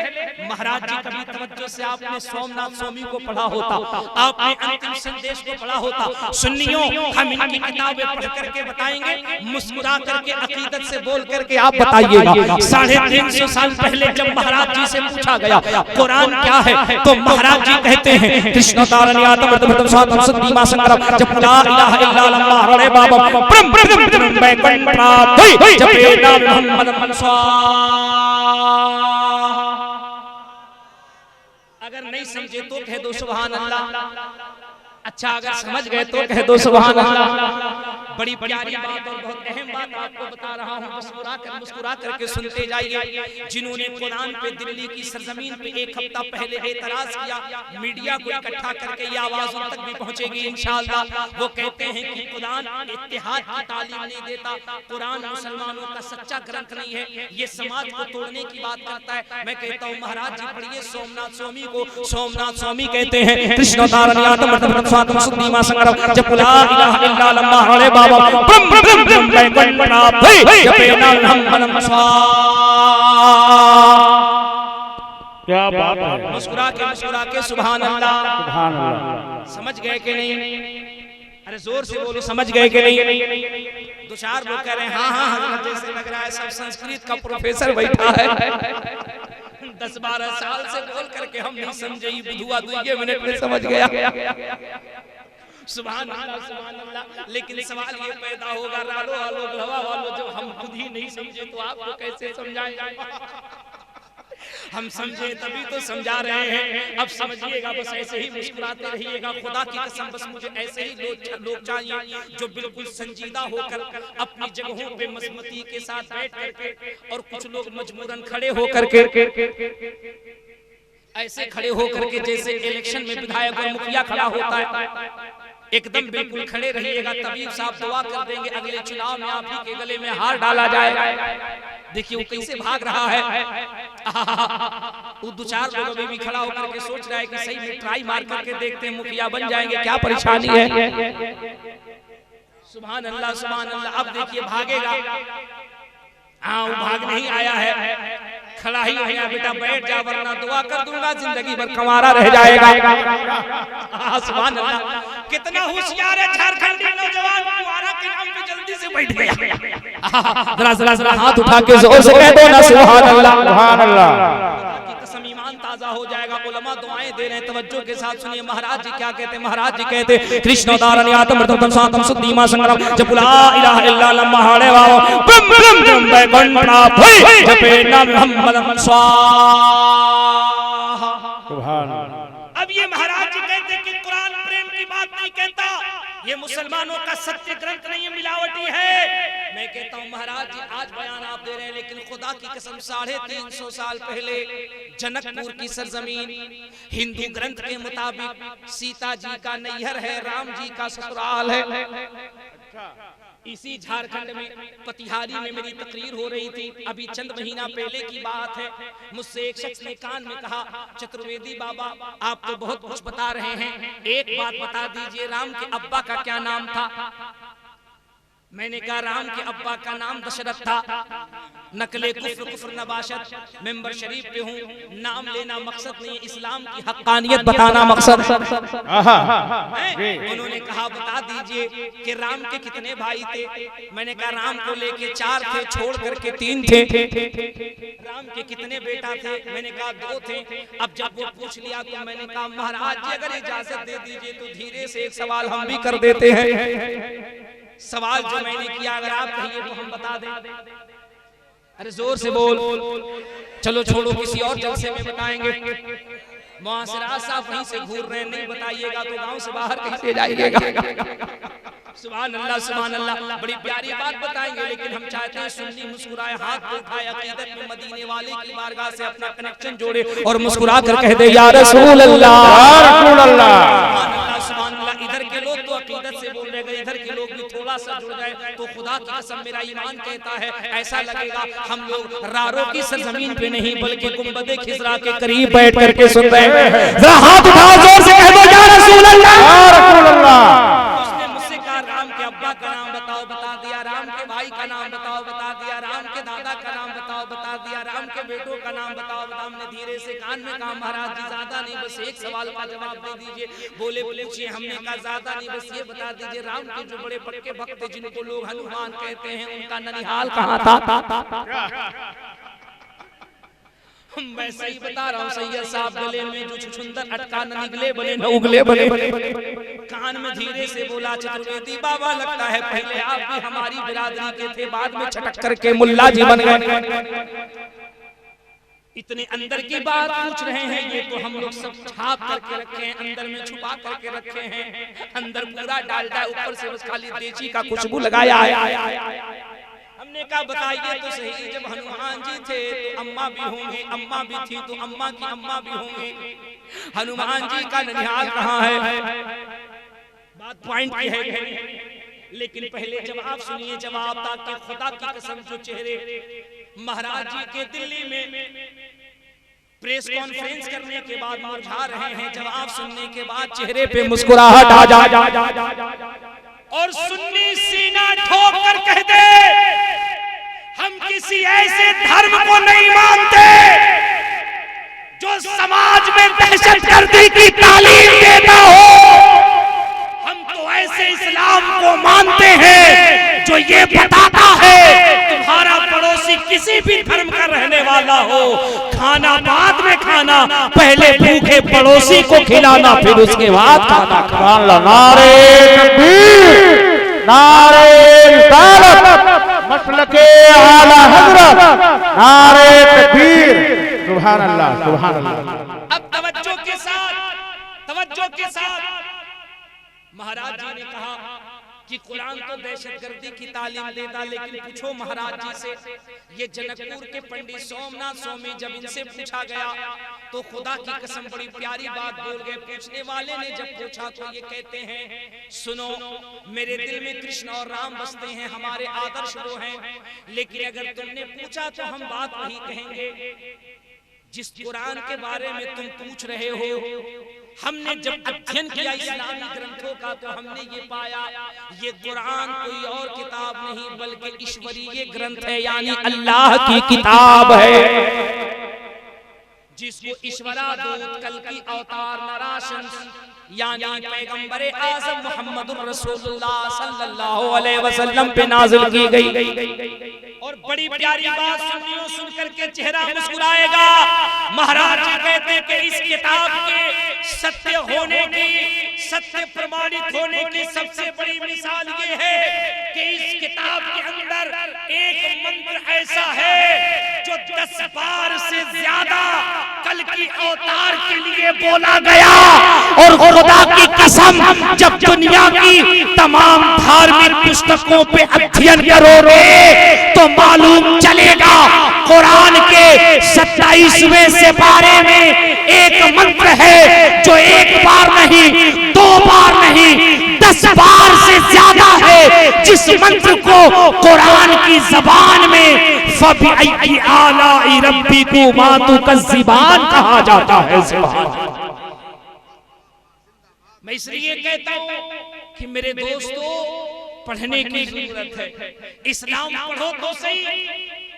महाराज जी कभी तवज्जो से आपने सोमनाथ स्वामी को पढ़ा होता, आपने अंतिम संदेश को पढ़ा होता। सुन्नियों, हम इनकी किताबें पढ़ करके बताएंगे, मुस्कुरा करके अकीदत से बोल करके आप बताइएगा। 350 साल पहले जब महाराज जी से पूछा गया कुरान क्या है, तो महाराज जी कहते हैं कृष्ण तारण्यातम वर्तमतम स्वातम सद्दीमा संग्रह जप ला इलाहा इल्लल्लाह हरे बाबा ब्रह्म ब्रह्म ब्रह्म बैकुंठ प्राप्त जपे नाम मोहम्मद स्वाहा। अगर नहीं समझे तो कह दो सुभान अल्लाह। अच्छा, अगर समझ गए तो कह दो सुभान अल्लाह। बड़ी प्यारी बात और बहुत अहम बात आपको बता रहा हूँ, मुस्कुरा करके सुनते जाइए। जिन्होंने कुरान पे दिल्ली की सरजमीन पे एक हफ्ता पहले एतराज किया, मीडिया को इकट्ठा करके ये आवाज उन तक भी पहुंचेगी इंशाअल्लाह। वो कहते हैं कि कुरान इत्तेहाद की तालीम नहीं देता, कुरान मुसलमानों का सच्चा ग्रंथ नहीं है, ये समाज को तोड़ने की बात करता है। मैं कहता हूँ महाराज जी पढ़िए सोमनाथ स्वामी को। सोमनाथ स्वामी कहते हैं कृष्ण तारण्यातम वर्तमतम स्वातम सद्दीमा संग्रह जप ला इलाहा इल्लल्लाह हरे बाबा ब्रह्म ब्रह्म ब्रह्म बैकुंठ प्राप्त जपे नाम मोहम्मद स्वाहा। क्या बात है। मुस्कुरा के सुभान अल्लाह। सुभान अल्लाह। समझ गए कि नहीं? अरे जोर से बोलो, समझ गए कि नहीं? दो चार लोग कह रहे हैं हाँ हाँ हजरत, जैसे लग रहा है सब संस्कृत का प्रोफेसर बैठा है। 10-12 साल से बोल करके हम नहीं समझे, बुधुआ 2 मिनट में समझ गया। सुभान अल्लाह सुभान अल्लाह। लेकिन सवाल ये पैदा होगा, रालो वालो गलवा वालो, जब हम खुद ही नहीं समझे तो आपको कैसे समझाएंगे। हम समझे तभी तो समझा रहे हैं। अब समझिएगा, बस ऐसे ही मुस्कुराते रहिएगा। खुदा की कसम बस मुझे ऐसे ही लोग चाहिए जो बिल्कुल संजीदा होकर अपनी जगहों पे मजबूती के साथ बैठ करके, और कुछ लोग मजबूरन खड़े होकर के ऐसे खड़े होकर के जैसे इलेक्शन में विधायक और मुखिया खड़ा होता है, एकदम बिल्कुल खड़े रहिएगा। तबीब साहब दुआ कर देंगे अगले चुनाव में आप ही के गले में हार डाला जाएगा। देखिए वो कैसे भाग रहा है। वो 2-4 लोग अभी भी खड़ा होकर के सोच रहा है कि सही में ट्राई मार करके देखते हैं मुखिया बन जाएंगे, क्या परेशानी है। सुभान अल्लाह सुभान अल्लाह। अब देखिए भागेगा। हाँ, वो भाग नहीं आया है, खड़ा ही है। बेटा बैठ जा वरना दुआ कर दूंगा जिंदगी भर कमारा रह जाएगा। सुभान अल्लाह। कितना होशियार है झारखंडी नौजवान, कुआरा के नाम पे जल्दी से बैठ गया। जरा हाथ उठा के जोर से कह दो ना सुभान अल्लाह सुभान अल्लाह। कसम ईमान ताजा हो जाएगा। उलमा दुआएं दे रहे हैं, तवज्जो के साथ सुनिए। महाराज जी क्या कहते हैं? महाराज जी कहते कृष्ण तारण्यातम वर्तमतम स्वातम सद्दीमा संग्रह जप ला इलाहा इल्लल्लाह हरे बाबा ब्रह्म ब्रह्म ब्रह्म बैकुंठ प्राप्त जपे नाम मोहम्मद स्वाहा। सुभान अल्लाह। अब ये महाराज जी कहते कि कुरान प्रेम की बात नहीं कहता, ये मुसलमानों का सत्य ग्रंथ नहीं है, मिलावटी है। मैं कहता हूँ महाराज जी आज बयान आप दे रहे हैं, लेकिन खुदा की कसम 350 साल पहले जनकपुर की सरजमीन हिंदू ग्रंथ के मुताबिक सीता जी का नैहर है, राम जी का ससुराल है। इसी झारखंड में पतिहारी में मेरी तकरीर हो रही थी, अभी चंद महीना पहले की बात है। मुझसे एक शख्स ने कान में कहा, चतुर्वेदी बाबा आप तो बहुत कुछ बता रहे हैं, एक बात बता दीजिए राम के अब्बा का क्या नाम था। मैंने कहा राम के अब्बा का नाम दशरथ था, नकले कुफ्र नबाशत मेंबर शरीफ पे हूँ, नाम लेना मकसद नहीं, इस्लाम की हक्कानियत बताना मकसद। उन्होंने कहा बता दीजिए कि राम के कितने भाई थे? मैंने कहा राम को लेके 4 थे, छोड़ करके 3 थे। राम के कितने बेटा थे? मैंने कहा 2 थे। अब जब वो पूछ लिया तो मैंने कहा महाराज जी अगर इजाजत दे दीजिए तो धीरे से एक सवाल हम भी कर देते हैं। सवाल जो मैंने किया अगर आप कहिए तो हम बता दें। अरे जोर से बोल। चलो छोड़ो, किसी और जलसे में बताएंगे। मुआसिरा साहब वहीं से घूर रहे हैं, नहीं बताइएगा तो गांव से बाहर कैसे जाइएगा। सुभान अल्लाह सुभान अल्लाह। बड़ी प्यारी बात बताएंगे, लेकिन हम चाहते हैं सुन्नी मुस्कुराए, हाथ उठाए, अकीदत में मदीने वाले की बारगाह से अपना कनेक्शन जोड़े और मुस्कुरा कर कह दे या रसूल अल्लाह, या रसूल अल्लाह। सुभान अल्लाह। इधर के लोग तो अकीदत से बोल रहे हैं, इधर के लोग भी थोड़ा सा जुड़ जाए तो खुदा की कसम मेरा ईमान कहता है ऐसा लगेगा हम लोग रारों की सरजमीन पे नहीं बल्कि गुंबदे खिजरा के करीब बैठ करके सुन रहे हैं। जरा हाथ उठाओ, जोर से कह दो या रसूल अल्लाह, या रसूल अल्लाह। उसने मुझसे कहा राम के अब्बा का नाम बताओ, बता दिया। राम के भाई का नाम बताओ, बता दिया। राम के दादा का नाम बताओ, बता दिया। राम के बेटों का नाम बताओ। हमने धीरे से कान में कहा महाराज जी ज्यादा नहीं, बस एक सवाल का जवाब दे दीजिए। बोले पूछिए। हमने कहा ज्यादा नहीं, बस ये बता दीजिए राम के जो बड़े पक्के भक्त थे जिनको लोग हनुमान कहते हैं उनका ननिहाल कहाँ था? मैं सही बता रहा हूँ सैयद साहब, गले में जो छुछुंदर अटका न निकले बने न उगले बने। कान में धीरे से बोला चतुर्वेदी बाबा लगता है पहले आप भी हमारी बिरादरी के थे, बाद में छटक करके मुल्ला जी बन गए। इतने अंदर की बात पूछ रहे हैं, ये तो हम लोग सब छाप करके रखे हैं, अंदर में छुपा करके रखे हैं। अंदर पूरा डालडा, ऊपर से बस खाली देसी का खुशबू लगाया है। हमने कहा बताइए तो सही, जब हनुमान जी थे तो अम्मा भी होंगी, अम्मा भी थी तो अम्मा की अम्मा भी होंगी। हनुमान जी का ननिहाल कहाँ है? बात पॉइंट की है, लेकिन पहले जवाब सुनिए। जवाब ताकि खुदा की कसम जो चेहरे महाराज जी के दिल्ली में प्रेस कॉन्फ्रेंस करने के बाद मुरझा रहे हैं, जवाब सुनने के बाद चेहरे पे मुस्कुराहट आ जाए और सुन्नी सीना ठोक कर कह दे हम किसी ऐसे धर्म को नहीं मानते जो समाज में दहशतगर्दी की तालीम देता हो। हम तो ऐसे इस्लाम को मानते हैं जो ये बताता है तुम्हारा पड़ोसी किसी भी धर्म का रहने वाला हो, खाना बाद में खाना, पहले भूखे पड़ोसी को खिलाना, फिर उसके बाद खाना खाना। नारे तकबीर, नारे रिसालत, मसलके आला हज़रत, नारे तकबीर। सुभान अल्लाह, सुभान अल्लाह। अब तवज्जो के साथ महाराज जी ने कहा कि कुरान तो दहशतगर्दी की तालीम देता, लेकिन पूछो महाराज जी से, ये जनकपुर के पंडित सोमनाथ स्वामी जब इनसे पूछा गया तो खुदा की कसम बड़ी प्यारी बात बोल गए। पूछने वाले ने जब पूछा तो ये कहते हैं सुनो मेरे दिल में कृष्ण और राम बसते हैं, हमारे आदर्श वो हैं, लेकिन अगर तुमने पूछा तो हम बात वही कहेंगे जिस कुरान के बारे में तुम पूछ रहे हो। हमने जब अध्ययन किया इस्लामी ग्रंथों का तो हमने ये पाया ये कुरान कोई और किताब नहीं बल्कि ईश्वरीय ग्रंथ है, यानी अल्लाह की किताब है, जिसको ईश्वरादूत कल की अवतार नराशन यानी पैगंबरे आज़म मोहम्मदुर रसूलुल्लाह सल्लल्लाहु अलैहि वसल्लम पे नाजिल की गई। और बड़ी प्यारी बात सुनियो, सुन करके चेहरा मुस्कुराएगा। महाराज जी कहते हैं कि इस किताब के सत्य होने की, सत्य प्रमाणित होने की सबसे बड़ी मिसाल ये है कि इस किताब के अंदर एक मंत्र ऐसा है जो 10 बार से ज्यादा कल की अवतार के लिए बोला गया। और खुदा की कसम जब दुनिया की तमाम धार्मिक पुस्तकों पे अध्ययन करोगे तो मालूम चलेगा कुरान के 27वें सिपारे में एक मंत्र है जो एक बार नहीं, 2 बार नहीं, 10 बार से ज्यादा है, जिस मंत्र को कुरान की जबान में फबिअय्यि आलाइ रब्बिकुमा तुकज़्ज़िबान कहा जाता है। सुभान। मैं इसलिए कहता हूं कि मेरे दोस्तों पढ़ने की जरूरत है। इस्लाम पढ़ो तो सही,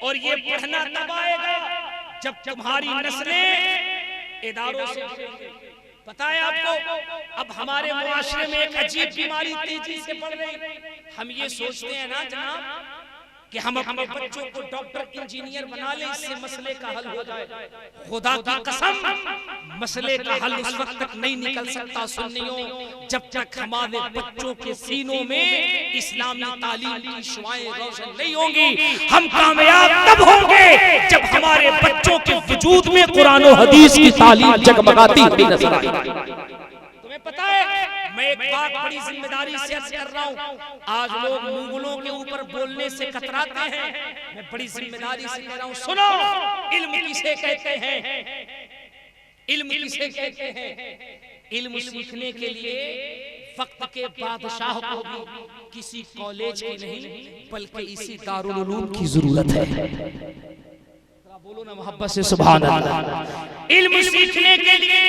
और ये पढ़ना तब आएगा जब तुम्हारी नस्लें इदारों से। पता है आपको, अब हमारे मुआशरे में एक अजीब बीमारी तेजी से बढ़ रही। हम ये सोचते हैं ना जनाब कि हम अपने बच्चों को डॉक्टर इंजीनियर बना लें, इससे मसले का हल हो जाए। खुदा की कसम, मसले का हल उस वक्त तक नहीं निकल सकता सुन्नियों, जब तक हमारे बच्चों के सीनों में इस्लामी तालीम की शुआएं रोशन नहीं होंगी। हम कामयाब तब होंगे जब हमारे बच्चों के वजूद में कुरान और हदीस की तालीम जगमगाती हुई नजर आए। तुम्हें पता है, मैं एक बात बड़ी जिम्मेदारी से अर्ज कर रहा हूँ। आज लोग मुगलों के ऊपर बोलने से कतराते हैं, मैं बड़ी जिम्मेदारी से कह रहा हूँ, सुनो, इल्म किसे कहते हैं? इल्म किसे कहते हैं? इल्म सीखने के लिए वक्त के बादशाह को भी किसी कॉलेज की नहीं बल्कि इसी दारुल उलूम की जरूरत है। बोलो ना मोहब्बत से सुभान अल्लाह। इल्म सीखने के लिए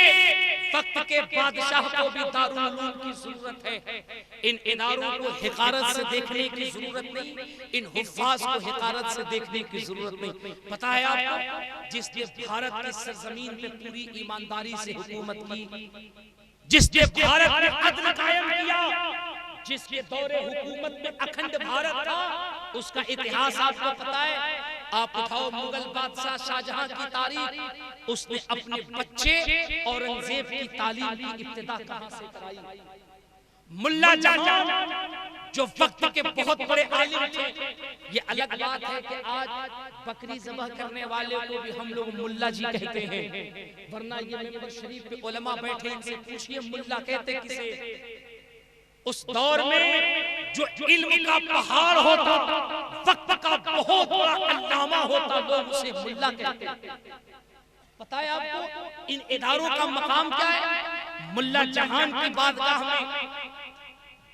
वक्त के बादशाह को भी दारुल उलूम की जरूरत है। इन इदारों को हिकारत से देखने की जरूरत नहीं, इन हुफ्फाज को हिकारत से देखने की जरूरत नहीं। पता है आपको, जिसने भारत की सरजमीन पे पूरी ईमानदारी से हुकूमत की, जिसने भारत में अदल कायम किया, जिसके दौरे हुकूमत में अखंड भारत था, उसका इतिहास आपको पता है। आप उठाओ मुगल बादशाह शाहजहां की तारीख, उसने अपने बच्चे औरंगजेब की तालीम की इब्तिदा कहां से कराई? मुल्ला जहां जो वक्त के बहुत बड़े आलिम थे। ये अलग बात है कि आज बकरी ज़बह करने वाले को भी हम लोग मुल्ला जी कहते हैं, वरना ये मेंबर शरीफ पे उलमा बैठे, इनसे पूछिए मुल्ला कहते किसे? उस दौर में जो इल्म का पहाड़ होता, वक्त का बहुत बड़ा अल्लामा होता, लोग उसे मुल्ला कहते। पता है आपको इन इदारों का मकाम क्या है? मुल्ला जहान की बादगाह में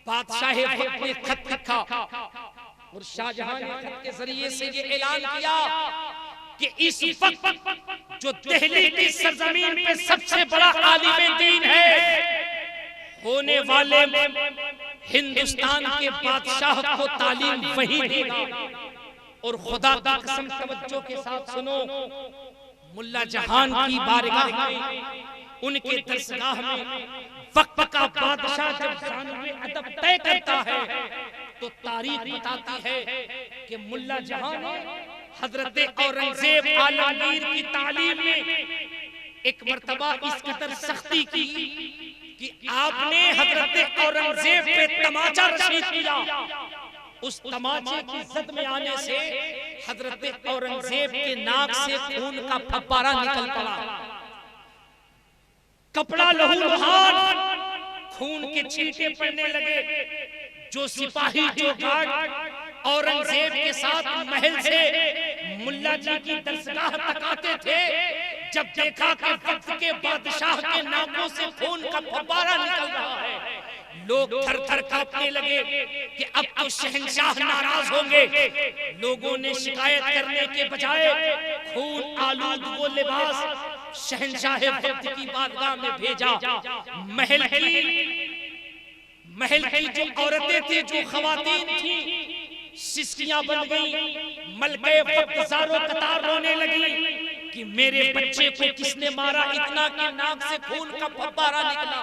बादशाह वक्त ने खत लिखा और शाहजहां ने खत के जरिए से ये ऐलान किया कि इस वक्त जो दिल्ली की सरजमीन पे सबसे बड़ा आलिम दीन है, होने वाले हिंदुस्तान के बादशाह को तालीम वही देगा। और खुदा की कसम, तवज्जो के साथ सुनो, मुल्ला जहान की बारगाह में, उनके दरसगाह में वक्त का बादशाह जब जानवे अदब तय करता है तो तारीख बताती है कि मुल्ला जहान ने हजरत औरंगजेब आलमगीर की तालीम में एक मर्तबा इस कदर सख्ती की कि आपने हजरत औरंगजेब पे तमाचा रशीद किया। उस तमाचे की जद में आने से हजरत औरंगजेब के नाक से खून का फव्वारा निकल पड़ा, कपड़ा लहूलुहान, खून के छींटे पड़ने लगे। जो सिपाही, जो गार्ड औरंगजेब के साथ महल से मुल्ला जी की दरसगाह तक आते थे, जब देखा कि वक्त के बादशाह के नाकों से खून का फव्वारा निकल रहा है, लोग थर थर कांपने लगे कि अब तो शहंशाह नाराज होंगे। लोगों ने शिकायत करने के बजाय खून आलूद वो लिबास शहंशाह वक्त की बारगाह में भेजा। महल की जो औरतें थी, जो खवातीन थी, सिस्कियां बन गई। मलके वक्त ज़ारो कतार रोने लगी कि मेरे बच्चे को किसने मारा इतना कि नाक से खून का फव्वारा निकला।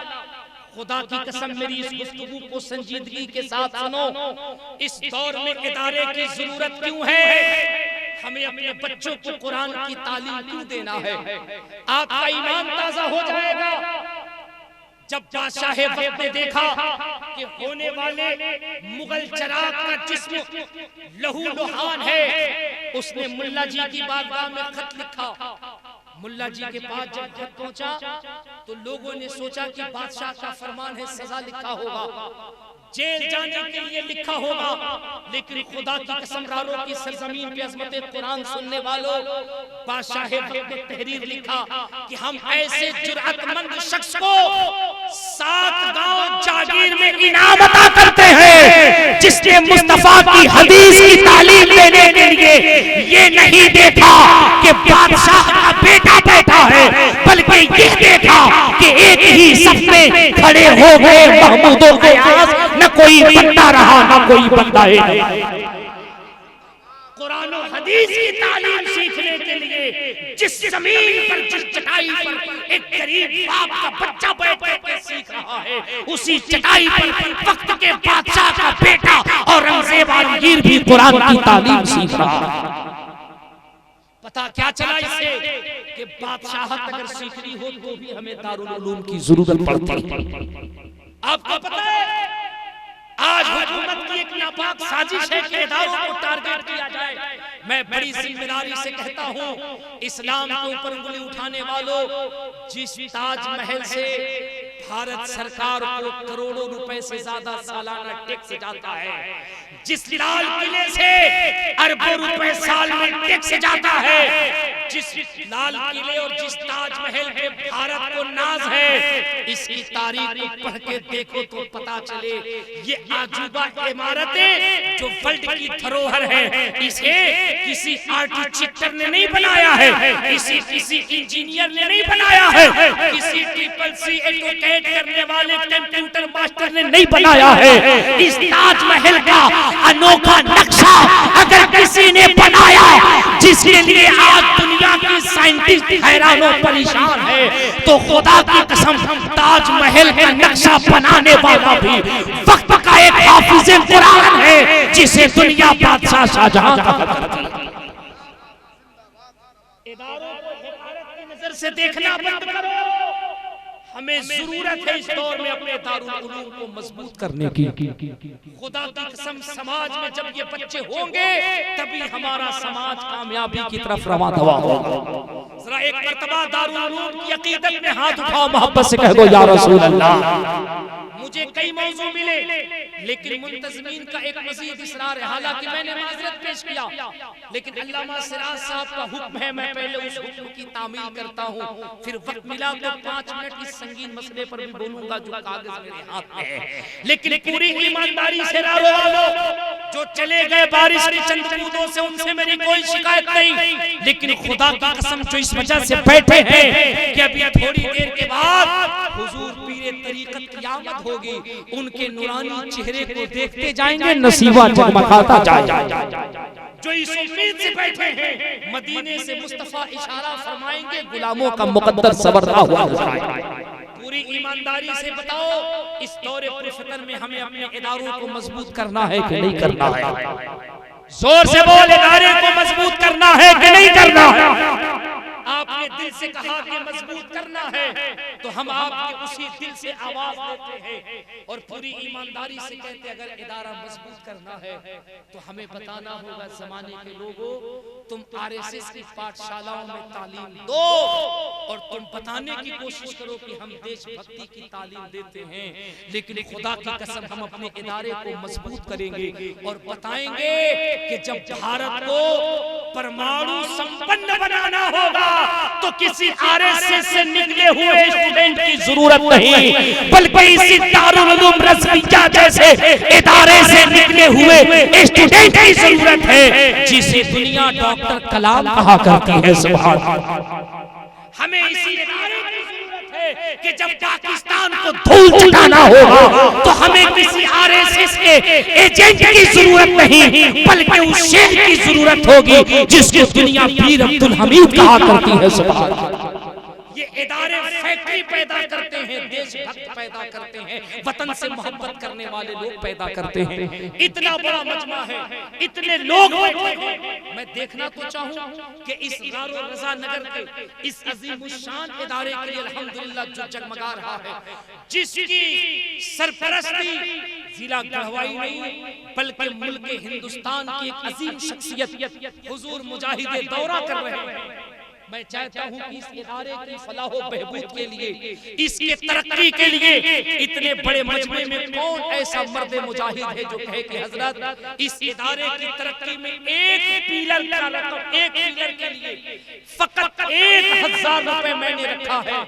खुदा की कसम, मेरी इस गुफ्तगू को संजीदगी के साथ सुनो। इस दौर में इदारे की जरूरत क्यों है? हमें अपने बच्चों को कुरान की तालीम क्यों देना है? आपका ईमान ताजा हो जाएगा जब बादशाह वक्त ने देखा कि होने वाले मुगल चराग का जिस्म लहू लुहान है। उसने मुल्ला जी की बारगाह में खत लिखा। मुल्ला जी के पास जब खत पहुंचा तो लोगों ने सोचा कि बादशाह का फरमान है, सजा लिखा होगा, जेल जाने के लिए लिखा होगा। लेकिन खुदा की कसम, रारों की सरजमीन पे अज़मत कुरान सुनने वालों, बादशाह वक्त ने तहरीर लिखा कि हम ऐसे जुर्अतमंद शख्स को 7 गांव जागीर में इनाम अता करते हैं, जिसने मुस्तफा की हदीस की तालीम देने के लिए ये नहीं देखा कि बादशाह का बेटा बैठा है, बल्कि ये देखा कि एक ही सफ में खड़े हो गए महमूदो गियास, न कोई बंदा रहा न कोई बंदा है। कुरान और हदीस की तालीम सीखने के लिए जिस जमीन पर, जिस चटाई पर एक गरीब बाप का बच्चा बैठ के सीख रहा है, उसी चटाई पर वक्त के बादशाह का बेटा और औरंगजेब आलमगीर भी कुरान की तालीम सीख रहा है। पता क्या चला इससे कि बादशाहत अगर सीखनी हो तो भी हमें दारुल उलूम की जरूरत पड़ती है। आपको पता है आज हुकूमत की एक नापाक साजिश है कि इदारों को टारगेट किया जाए। मैं बड़ी जिम्मेदारी से कहता हूं, इस्लाम के ऊपर उंगली उठाने वालों, जिस ताजमहल से भारत सरकार को करोड़ों रुपए से ज्यादा सालाना टैक्स जाता है, जिस लाल किले से अरबों रुपए साल में टैक्स जाता है, जिस लाल किले और जिस ताजमहल पे भारत को नाज है, इसकी तारीख को पढ़ के देखो तो पता चले ये आजूबा इमारतें जो वर्ल्ड की धरोहर है, इसे किसी आर्किटेक्टर ने नहीं बनाया है, किसी इंजीनियर ने नहीं बनाया है, किसी ट्रिपल-सी एडवोकेट करने वाले कंप्यूटर मास्टर ने नहीं बनाया है। इस ताजमहल का अनोखा नक्शा अगर किसी ने बनाया, जिसके लिए आज दुनिया के साइंटिस्ट हैरान और परेशान है, तो खुदा की कसम ताजमहल का नक्शा बनाने वाला भी वक्त का एक हाफिज़े कुरान है, जिसे दुनिया बादशाह शाहजहां कहा करती है। इदारों को हिफाजत की नजर से देखना बंद करो। हमें जरूरत है इस दौर में अपने दारुल उलूम को मजबूत करने की। खुदा की कसम समाज में जब ये बच्चे होंगे तभी हमारा समाज कामयाबी की तरफ रवाना होगा। जरा एक मर्तबा दारुल उलूम की अकीदत में हाथ उठाओ, मोहब्बत से कह दो या रसूल अल्लाह। मुझे कई मौजू मिले, लेकिन मुंतज़मीन का एक मज़ीद इसरार है। हालांकि मैंने माज़रत पेश किया, लेकिन अल्लामा सिराज साहब का हुक्म है, मैं पहले उस हुक्म की तामील करता हूँ, फिर वक्त मिला तो 5 मिनट इस संगीन मसले पर भी बोलूंगा जो कागज मेरे हाथ में है। लेकिन पूरी ईमानदारी से जो चले गए बारिश की चंद बूंदों से, उनसे मेरी कोई शिकायत नहीं, लेकिन खुदा की कसम जो इस वजह से बैठे हैं कि अभी थोड़ी देर के बाद हुजूर पीरे तरीक़त क़यामत होगी, उनके नूरानी चेहरे को देखते जाएंगे, नसीबा जगमगाता जाएगा। जो इस उम्मीद से बैठे हैं मदीने से मुस्तफा इशारा फरमाएंगे, गुलामों का मुकद्दर सवरता हुआ नजर आएगा। पूरी ईमानदारी से बताओ, इस दौरे पुरफ़ितर में हमें अपने इदारों को मजबूत करना है कि नहीं करना है? जोर से बोल, इदारे को मजबूत करना है कि नहीं करना है? आपने दिल से कहा कि मजबूत करना है, तो हम आपके उसी दिल से आवाज देते हैं और पूरी ईमानदारी से कहते हैं, अगर इदारा मजबूत करना है तो हमें बताना होगा जमाने के लोगों, तुम आरएसएस की पाठशालाओं में तालीम दो और तुम बताने की कोशिश करो कि हम देशभक्ति की तालीम देते हैं, लेकिन खुदा की कसम हम अपने इदारे को मजबूत करेंगे और बताएंगे कि जब भारत को परमाणु संपन्न बनाना होगा तो किसी आरएसएस से निकले हुए स्टूडेंट की जरूरत नहीं, बल्कि इसी दारुल उलूम रज़विया जैसे इदारे से निकले हुए स्टूडेंट की जरूरत है, जिसे दुनिया डॉक्टर कलाम कहा करती है। सुभान अल्लाह। हमें इसी इदारे की जरूरत है कि जब पाकिस्तान को धूल चटाना होगा तो हमें किसी आरएसएस के एजेंट की जरूरत नहीं, बल्कि उस शेर की जरूरत होगी जिसको दुनिया पीर अब्दुल हमीद कहा करती है। सुभान अल्लाह। ये इदारे फैक्ट्री पैदा करते हैं, देशभक्त पैदा करते हैं, वतन से मोहब्बत करने वाले लोग पैदा करते हैं। इतना बड़ा मजमा है, इतने लोग बैठे हैं। मैं देखना तो चाहूं कि इस गारो रजा नगर के इस अजीमुशान इदारे के लिए अल्हम्दुलिल्लाह जो जगमगा रहा है, जिसकी सरपरस्ती जिला गढ़वाई नहीं बल्कि मुल्क हिंदुस्तान की एक अजीम शख्सियत हुजूर मुजाहिद दौरा कर रहे हैं, मैं चाहता हूं कि इस इदारे की फलाह व बहबूद के लिए, इसके तरक्की के लिए इतने बड़े मजमे में कौन ऐसा मर्द मुजाहिद है जो कहे कि हजरत इस इदारे की तरक्की में एक पिलर का रकम, एक पिलर के लिए फकत 1000 रुपए मैंने रखा है।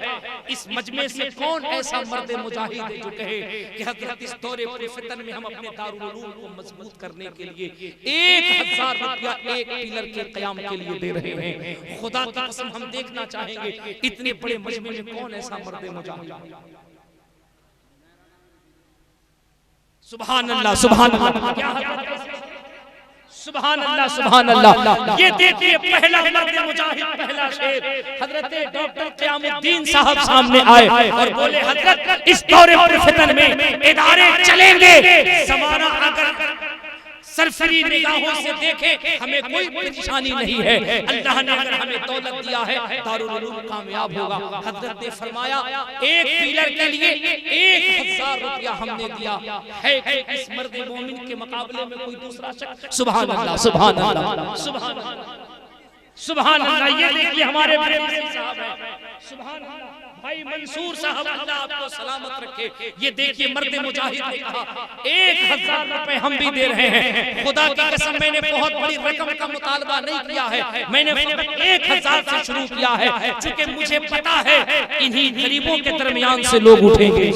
इस मजमे से कौन ऐसा मर्द मुजाहिद है जो कहे कि हजरत इस दौरे पर फितन में हम अपने दारुल उलूम को मजबूत करने के लिए 1000 रुपया एक पिलर के क़याम के लिए दे रहे हैं। खुदा की कसम हम देखना चाहेंगे इतने बड़े मजमे में कौन ऐसा मर्द मुजाहिद है। सुभान अल्लाह, सुभान अल्लाह, सुभान अल्लाह, सुभान अल्लाह। ये देखिए पहला मर्द मुजाहिद, पहला शेर हजरत डॉक्टर क़यामुद्दीन साहब सामने आए और बोले हजरत इस दौरे पर फितन में इदारे चलेंगे, ज़माना अगर सरसरी निगाहों से देखे हमें कोई परेशानी नहीं है। अल्लाह ने अगर हमें दौलत दिया है दारुल उलूम कामयाब होगा। हजरत ने फरमाया एक पिलर के लिए 1000 रुपया हमने दिया है कि इस मर्द मोमिन के मुकाबले में कोई दूसरा शख्स। सुभान अल्लाह, सुभान अल्लाह, सुभान अल्लाह, सुभान अल्लाह। ये देखिए हमारे साहब है, सुभान अल्लाह, भाई मंसूर साहब, अल्लाह आपको सलामत रखे। ये देखिए मर्द मुजाहिद ने कहा 1000 रुपए हम भी दे रहे हैं। खुदा की कसम मैंने बहुत बड़ी रकम का मुतालबा नहीं किया है, मैंने 1000 से शुरू किया है, क्योंकि मुझे पता है इन्हीं गरीबों के दरमियान से लोग उठेंगे।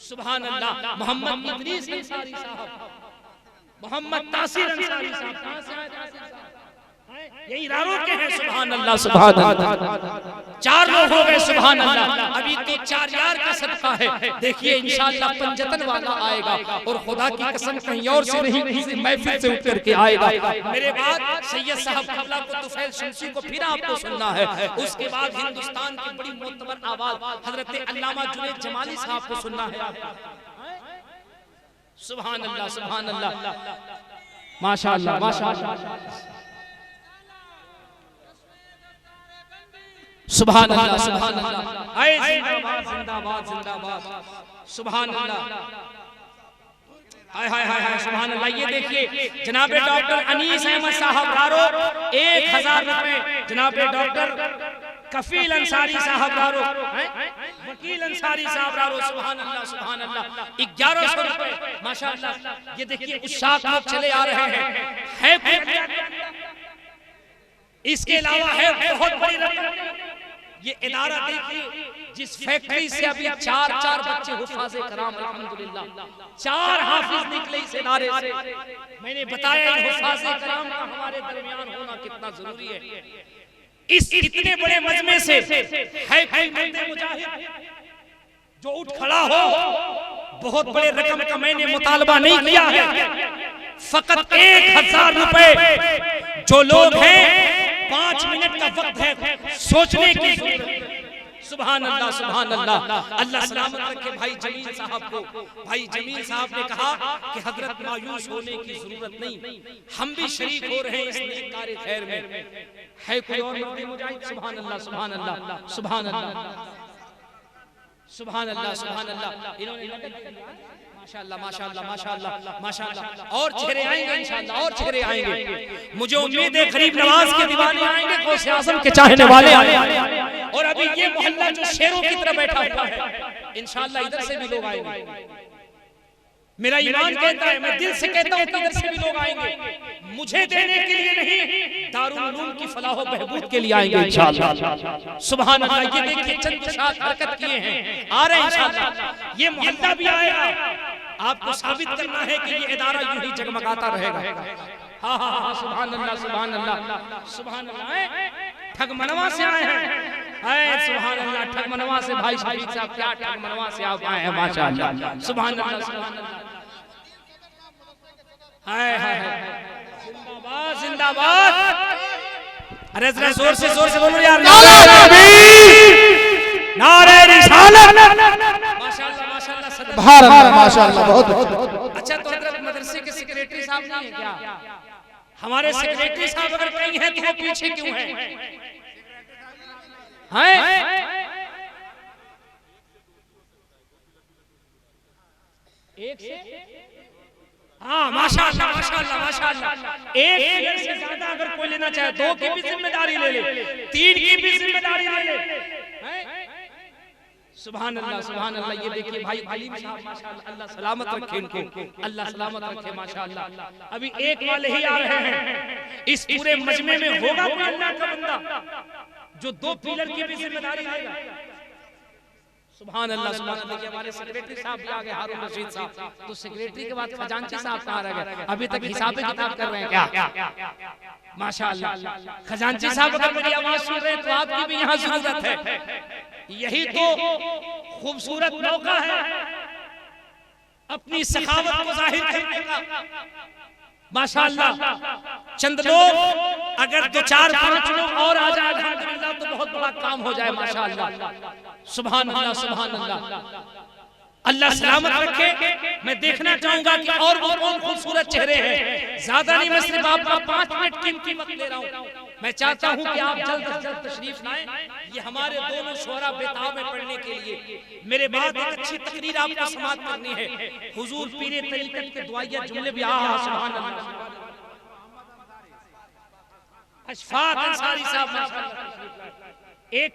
सुभान अल्लाह। मोहम्मद इदरीस अंसारी साहब, मोहम्मद तासीर अंसारी साहब, कहां से आए तासीर साहब? यही रारों के हैं। सुभान अल्लाह, सुभान अल्लाह। 4 लोग हो गए। सुभान अल्लाह। अभी तो 4 यार का सदका है। देखिए इंशाअल्लाह पंजतन वाला आएगा और खुदा की कसम कहीं और से नहीं, किसी महफिल से उतर के आएगा। मेरे बाद सैयद साहब कबला को तुफैल शमसी को फिर आपको सुनना है। उसके बाद हिंदुस्तान की बड़ी मोतबर आवाज हजरत अल्लामा जुनैद जमाली साहब को सुनना है। सुभान अल्लाह, सुभान अल्लाह, माशाअल्लाह, माशाअल्लाह, सुभान अल्लाह, सुभान अल्लाह। आए जिंदाबाद, जिंदाबाद, जिंदाबाद, सुभान अल्लाह। हाय हाय हाय हाय, सुभान अल्लाह। ये देखिए जनाबे डॉक्टर अनीस अहमद साहब रारो 1000 रुपए, जनाबे डॉक्टर कफील अंसारी साहब रारो, वकील अंसारी साहब रारो, सुभान अल्लाह, सुभान अल्लाह, 1100 रुपए, माशाअल्लाह। ये देखिए उशाक लोग चले आ रहे हैं। इसके अलावा है बहुत बड़ी रकम। ये इदारा देखिए जिस फैक्ट्री से अभी 4 बच्चे हुफ़ाज़े कराम, अल्हम्दुलिल्लाह 4 हाफिज निकले इस इदारे से। मैंने बताया हुफ़ाज़े कराम का हमारे दरमियान होना कितना जरूरी है। इस इतने बड़े मजमे से है कोई मर्द मुजाहिद जो उठ खड़ा हो। बहुत बड़े रकम का मैंने मुतालबा नहीं किया है, फकत 1000 रुपए। जो लोग हैं 5 मिनट का वक्त है सोचने की जरूरत है। सुभान अल्लाह, सुभान अल्लाह। अल्लाह सलामत रखे भाई जमील साहब को। भाई जमील साहब ने कहा कि हजरत मायूस होने की जरूरत नहीं, हम भी शरीक हो रहे हैं इस नेक कार्य खैर में। है कोई और मर्द मुजाहिद? सुभान अल्लाह, सुभान अल्लाह, सुभान अल्लाह, सुभान अल्लाह, सुभान अल्लाह। इन्होंने माशाअल्लाह, माशाअल्लाह, माशाअल्लाह, माशाअल्लाह। और चेहरे आएंगे इंशाअल्लाह, और चेहरे आएंगे। मुझे उम्मीद है गरीब नवाज के दीवाने आएंगे, गौसे आज़म के चाहने वाले आएंगे। और अभी ये मोहल्ला जो शेरों की तरह बैठा हुआ है, इंशाअल्लाह इधर से भी लोग आएंगे। मेरा ईमान कहता है, मैं दिल से कहता हूँ कि इधर से भी लोग आएंगे। मुझे देने के लिए नहीं, दारुल उलूम की फलाह व बहबूद के लिए आएंगे इंशाअल्लाह। सुभान अल्लाह। ये देखिए चंद शाद हरकत किए हैं, आ रहे हैं इंशाअल्लाह। ये मोहल्ला भी आएगा। आपको साबित करना है कि ये इदारा यूं ही जगमगाता रहेगा। हाँ हाँ हाँ, सुभान अल्लाह, सुभान अल्लाह, सुभान अल्लाह। ठगमनवा से आए हैं, सुभान अल्लाह। ठगमनवा से भाई शरीफ साहब, क्या ठगमनवा से आप आए हैं, माशाअल्लाह, सुभान अल्लाह, सुभान अल्लाह। हाय हाय हाय, जिंदाबाद, जिंदाबाद। अरे जरा जोर से बोलो यार, नारे रिसालत। माशाअल्लाह, माशाअल्लाह, माशाअल्लाह, बहुत। अच्छा, तो हजरत मदरसे के सेक्रेटरी साहब नहीं है क्या? हमारे सेक्रेटरी साहब अगर कहीं हैं तो वो पीछे क्यों हैं? एक से हाँ माशाअल्लाह माशाअल्लाह माशाअल्लाह। एक फिगर से ज्यादा अगर कोई लेना चाहे, 2 की भी जिम्मेदारी ले ले, 3 की भी जिम्मेदारी ले ले। सुभान अल्लाह सुभान अल्लाह। ये देखिए भाई अलीम साहब माशाअल्लाह, अल्लाह सलामत रखे इनको, अल्लाह सलामत रखे माशाअल्लाह। अभी एक वाले ही आ रहे हैं, इस पूरे मजमे में होगा कोई अल्लाह का बंदा जो 2 पिलर की भी जिम्मेदारी लेगा। सुभान अल्लाह सुभान अल्लाह। देखिए हमारे सेक्रेटरी साहब भी आ गए, हारून रशीद साहब। तो सेक्रेटरी के बाद खजांची साहब कहाँ रह गए? अभी तक हिसाब किताब कर रहे हैं क्या? माशाअल्लाह। खजांची साहब अगर मेरी आवाज सुन रहे हैं तो आपकी भी यहाँ जरूरत है। यही तो खूबसूरत मौका है अपनी सखावत को जाहिर करने का। माशाअल्लाह चंद लोग अगर 2 4 5 लोग और आ जाए अल्हम्दुलिल्लाह तो बहुत बड़ा काम हो जाए माशाअल्लाह। सुभान अल्लाह सुभान अल्लाह। अल्लाह सलामत रखे। मैं देखना चाहूंगा कि और वो कौन खूबसूरत चेहरे हैं। ज्यादा नहीं, मैं सिर्फ आपका 5 मिनट कीमती वक्त ले रहा हूँ। मैं चाहता हूं कि आप जल्द से जल्द तशरीफ लाएं। ये हमारे दोनों शोहरा बेताब में पढ़ने के लिए। मेरे बाद एक अच्छी तकरीर आपको समाअत करनी है। हुजूर पीरे तरीकत के दुआया जुमले भी सुभान अल्लाह। अशफाक अंसारी साहब माशाअल्लाह एक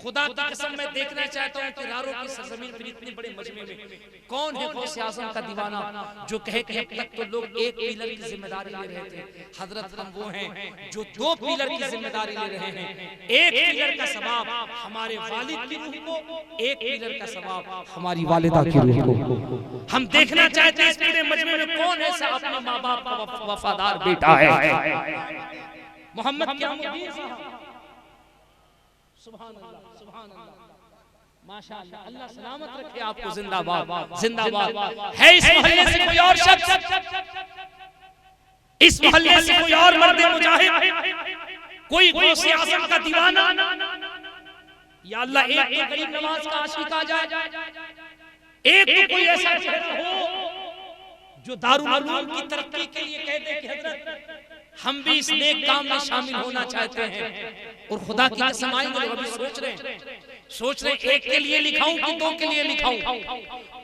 खुदा की कसम मैं देखना चाहता हूं कि रारों की सरजमीन पर इतने बड़े मजमे में कौन है गौसे आजम का दीवाना जो कहे कि अब तक तो लोग 1 पिलर की जिम्मेदारी ले रहे थे। हजरत हम वो हैं जो 2 पिलर की जिम्मेदारी ले रहे हैं। 1 पिलर का सवाब हमारे वालिद की रूह को, 1 पिलर का सवाब हमारी वालिदा की रूह को। हम देखना चाहते हैं इस पूरे मजमे में कौन ऐसा अपने माँ बाप का वफादार बेटा है। मोहम्मद क़यामुद्दीन साहब सुभान अल्लाह सुभान अल्लाह माशाअल्लाह। अल्लाह सलामत रखे आपको। जिंदाबाद जिंदाबाद। है इस मोहल्ले से कोई और शख्स, इस मोहल्ले से कोई और मर्द मुजाहिद, कोई गौसे आज़म का दीवाना? या अल्लाह एक तो गरीब नवाज का आशिक आ जाए, एक तो कोई ऐसा चेहरा हो जो दारुल उलूम की तरक्की के लिए कह दे कि हजरत हम भी इस नेक काम में शामिल होना चाहते हैं। और खुदा की कसम आएंगे लोग अभी सोच रहे एक के लिए लिखाऊं कि 2 के लिए लिखाऊं।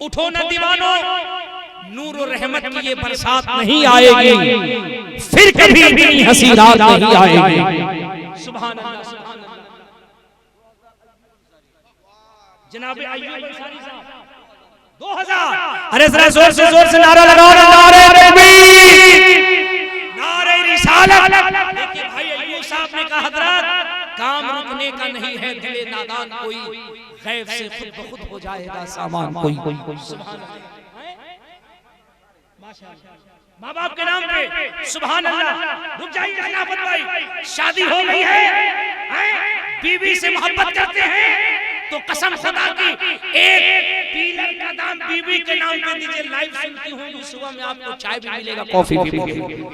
उठो न दीवानो, नूर और रहमत की ये बरसात नहीं आएगी, फिर कभी इतनी हंसी रात नहीं आएगी। सुभान अल्लाह सुभान अल्लाह। जनाब अय्यूब अंसारी साहब 2000। अरे जरा जोर से नारा लगाओ, नारे तकबीर, नारे रिसालत। देखिए भाई अय्यूब साहब ने कहा हजरत काम रुकने का नहीं है, दिले नादान कोई गैब से खुद ब खुद हो जाएगा सामान कोई। सुभान अल्लाह माशाअल्लाह। माँ बाप के नाम पे सुभान अल्लाह। रुक जाइए खिलाफत भाई, शादी हो गई है, बीवी से मोहब्बत करते हैं तो कसम खुदा की 1 पिलर का दाम बीवी के नाम पे दीजिए। लाइव सुनती होंगी, सुबह में आपको चाय भी मिलेगा, कॉफी भी मिलेगी।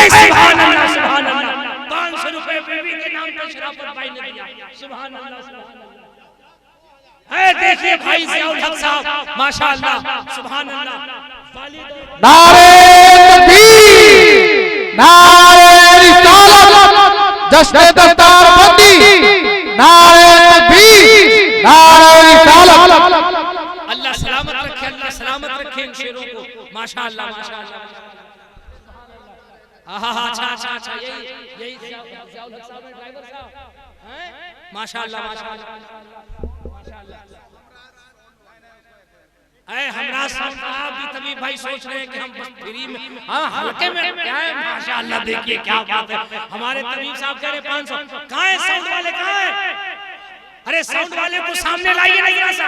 सुभान अल्लाह सुभान अल्लाह। 500 रुपए बीवी के नाम पे शराफत भाई ने दिया। सुभान अल्लाह सुभान अल्लाह। देखिए भाई ज़ियाउल हक साहब माशाअल्लाह सुभान अल्लाह। नारे तकबीर, नारे रिसालत, जश्न दस्तार बंदी, नारे तकबीर, नारे रिसालत। अल्लाह सलामत रखे, अल्लाह सलामत रखे इन शेरों को माशाअल्लाह माशाअल्लाह। अच्छा यही ज़ियाउल हक साहब ड्राइवर साहब माशाअल्लाह माशाअल्लाह माशाअल्लाह। हमरा साहब भी तभी भाई सोच रहे हैं कि हम बस फ्री में हल्के में क्या है माशाअल्लाह। देखिए क्या बात है। हमारे तबीब साहब कह रहे 500। कहाँ है साउंड वाले, कहाँ है? अरे साउंड वाले को सामने लाइए ना जरा सा,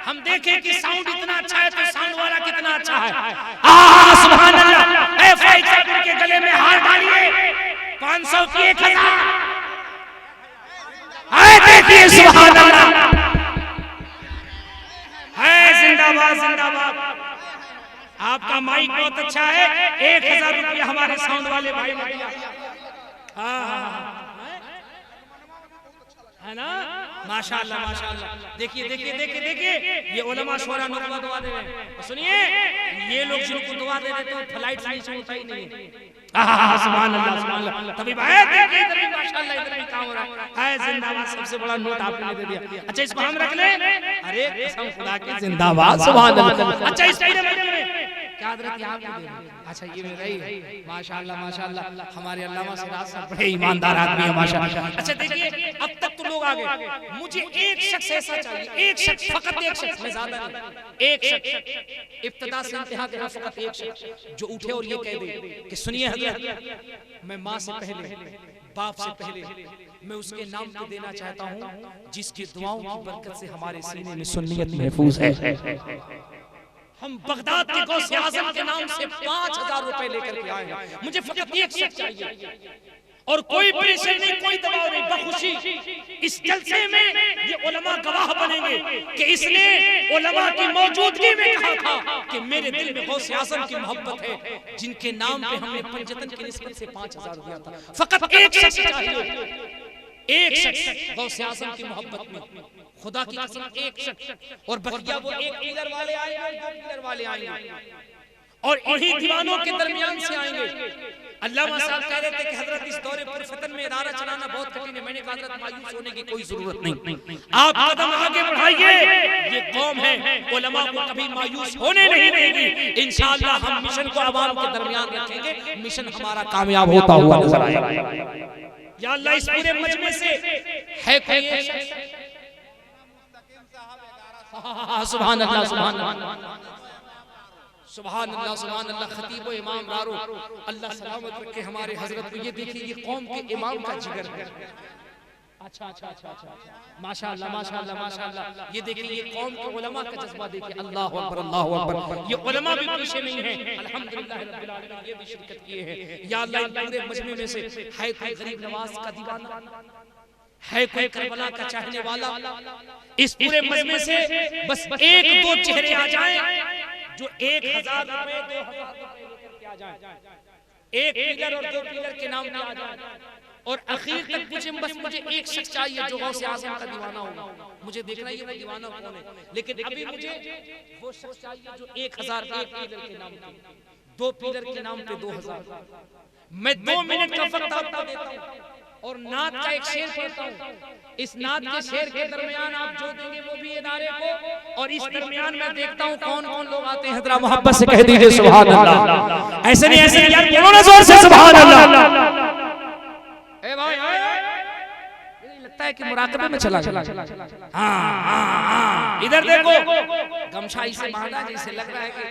हम देखें कि साउंड इतना अच्छा है तो साउंड वाला कितना अच्छा है। सुभान अल्लाह। फाइज साहब के गले में हार डालिए। 500 की 1000। देखिए सुभान अल्लाह। जिंदाबाद जिंदाबाद। आपका माइक बहुत अच्छा है। 1000 रुपया हमारे साउंड वाले भाई ने दिया। है ना माशाअल्लाह माशाअल्लाह। देखिए देखिए देखिए देखिए ये उलमा शोरा नुकवा दुआ दे रहे हैं। सुनिए ये लोग जिनको दुआ दे देते हैं फ्लाइट से नीचे उठता ही नहीं। सुभान अल्लाह सुभान अल्लाह। तभी भाई देखिए इधर भी माशाल्लाह इधर भी काम हो रहा है। जिंदाबाद, सबसे बड़ा नोट आपने दे दिया। अच्छा इसको हम रख लें। अरे कसम खुदा की जिंदाबाद सुभान अल्लाह। अच्छा इस पूरे मजमे में क्या हजरत यहाँ पे दे रहे? अच्छा ये मेरा ही माशाल्लाह माशाल्लाह। हमारे अल्लामा सिराज साहब बड़े ईमानदार आदमी है माशाल्लाह। अच्छा देखिए अब तक तो लोग आ गए, मुझे एक शख्स ऐसा चाहिए, एक शख्स, फकत एक शख्स, मैं ज्यादा नहीं, एक शख्स इब्तिदा से इंतहा तक फकत एक शख्स जो उठे और ये कह दे कि सुनिए हजरत, मैं माँ से पहले, बाप से पहले मैं उसके नाम पे देना चाहता हूँ जिसकी दुआओं की बरकत से हमारे सीने में सुन्नियत महफूज है। हम बगदाद के गौसे आजम के नाम से 5000 रुपए लेकर के आए हैं। मुझे फकत एक शख्स चाहिए और कोई प्रेशर नहीं, कोई दबाव नहीं, बखुशी इस जलसे में ये उलमा गवाह बनेंगे कि इसने उलमा की मौजूदगी में कहा था कि मेरे दिल में गौसे आजम की मोहब्बत है जिनके नाम पे हमने पंजतन की निस्बत से 5000 दिया था। फकत एक शख्स चाहिए, एक शख्स गौसे आजम की मोहब्बत में, खुदा की कसम एक शख्स। और बकिया वो एक पिलर वाले आएंगे, दो पिलर वाले आएंगे और इन्हीं दीवानों के दरमियान से आएंगे। अल्लामा साहब कह रहे थे कि हजरत इस दौरे पर फितन में इदारा चलाना बहुत कठिन है। मैंने कहा हजरत मायूस होने की कोई जरूरत नहीं, आप कदम आगे बढ़ाइए। ये कौम है उलमा को कभी मायूस होने नहीं देगी। इंशाअल्लाह हम मिशन को आवाम के दरमियान रखेंगे, मिशन हमारा कामयाब होता हुआ नजर आएगा। या अल्लाह इस पूरे मजमे से है कोई एक शख्स, सुभान अल्लाह सुभान अल्लाह सुभान अल्लाह सुभान अल्लाह। खतीब व इमाम रारो अल्लाह सलामत रखे हमारे हजरत को। ये देखिए ये कौम के इमाम का जिगर है। अच्छा अच्छा अच्छा अच्छा माशाअल्लाह माशाअल्लाह माशाअल्लाह। ये देखिए ये कौम के उलमा का जज्बा देखिए। अल्लाहु अकबर अल्लाहु अकबर। ये उलमा भी पीछे नहीं है, अल्हम्दुलिल्लाह रब्बिल आलमीन ये भी शिरकत किए हैं। या अल्लाह इन पूरे मजमे में से है कोई गरीब नवाज का दीवाना, है कोई करबला का चाहने वाला, इस पूरे मजमे से बस एक दो चेहरे आ जाएं जो 1000 रुपए 2000 रुपए लेकर के आ जाएं, एक पिलर और दो पिलर के नाम पे आ जाएं और आखिर तक पूछे बस मुझे एक शख्स चाहिए जो गौसे आजम का दीवाना होगा। मुझे देखना ये वो दीवाना कौन है, लेकिन अभी मुझे वो शख्स चाहिए जो 1000 एक पिलर के नाम पे, दो पिलर के नाम पे 2000। मैं 2 मिनट का वक्त आपको देता हूँ और नात का एक शेर पढ़ता हूँ। इस नात के शेर के दरमियान आप जो देंगे वो भी इदारे को, और इस दरमियान मैं देखता हूँ कौन कौन लोग आते हैं। जरा मोहब्बत से कह दीजिए सुभान अल्लाह। ऐसे नहीं ऐसे यार बोलो ना जोर से सुभान अल्लाह। ए भाई लगता है कि मुराकबे में चला गया। हाँ इधर देखो, गमछा इसे बांधा जैसे लग रहा है कि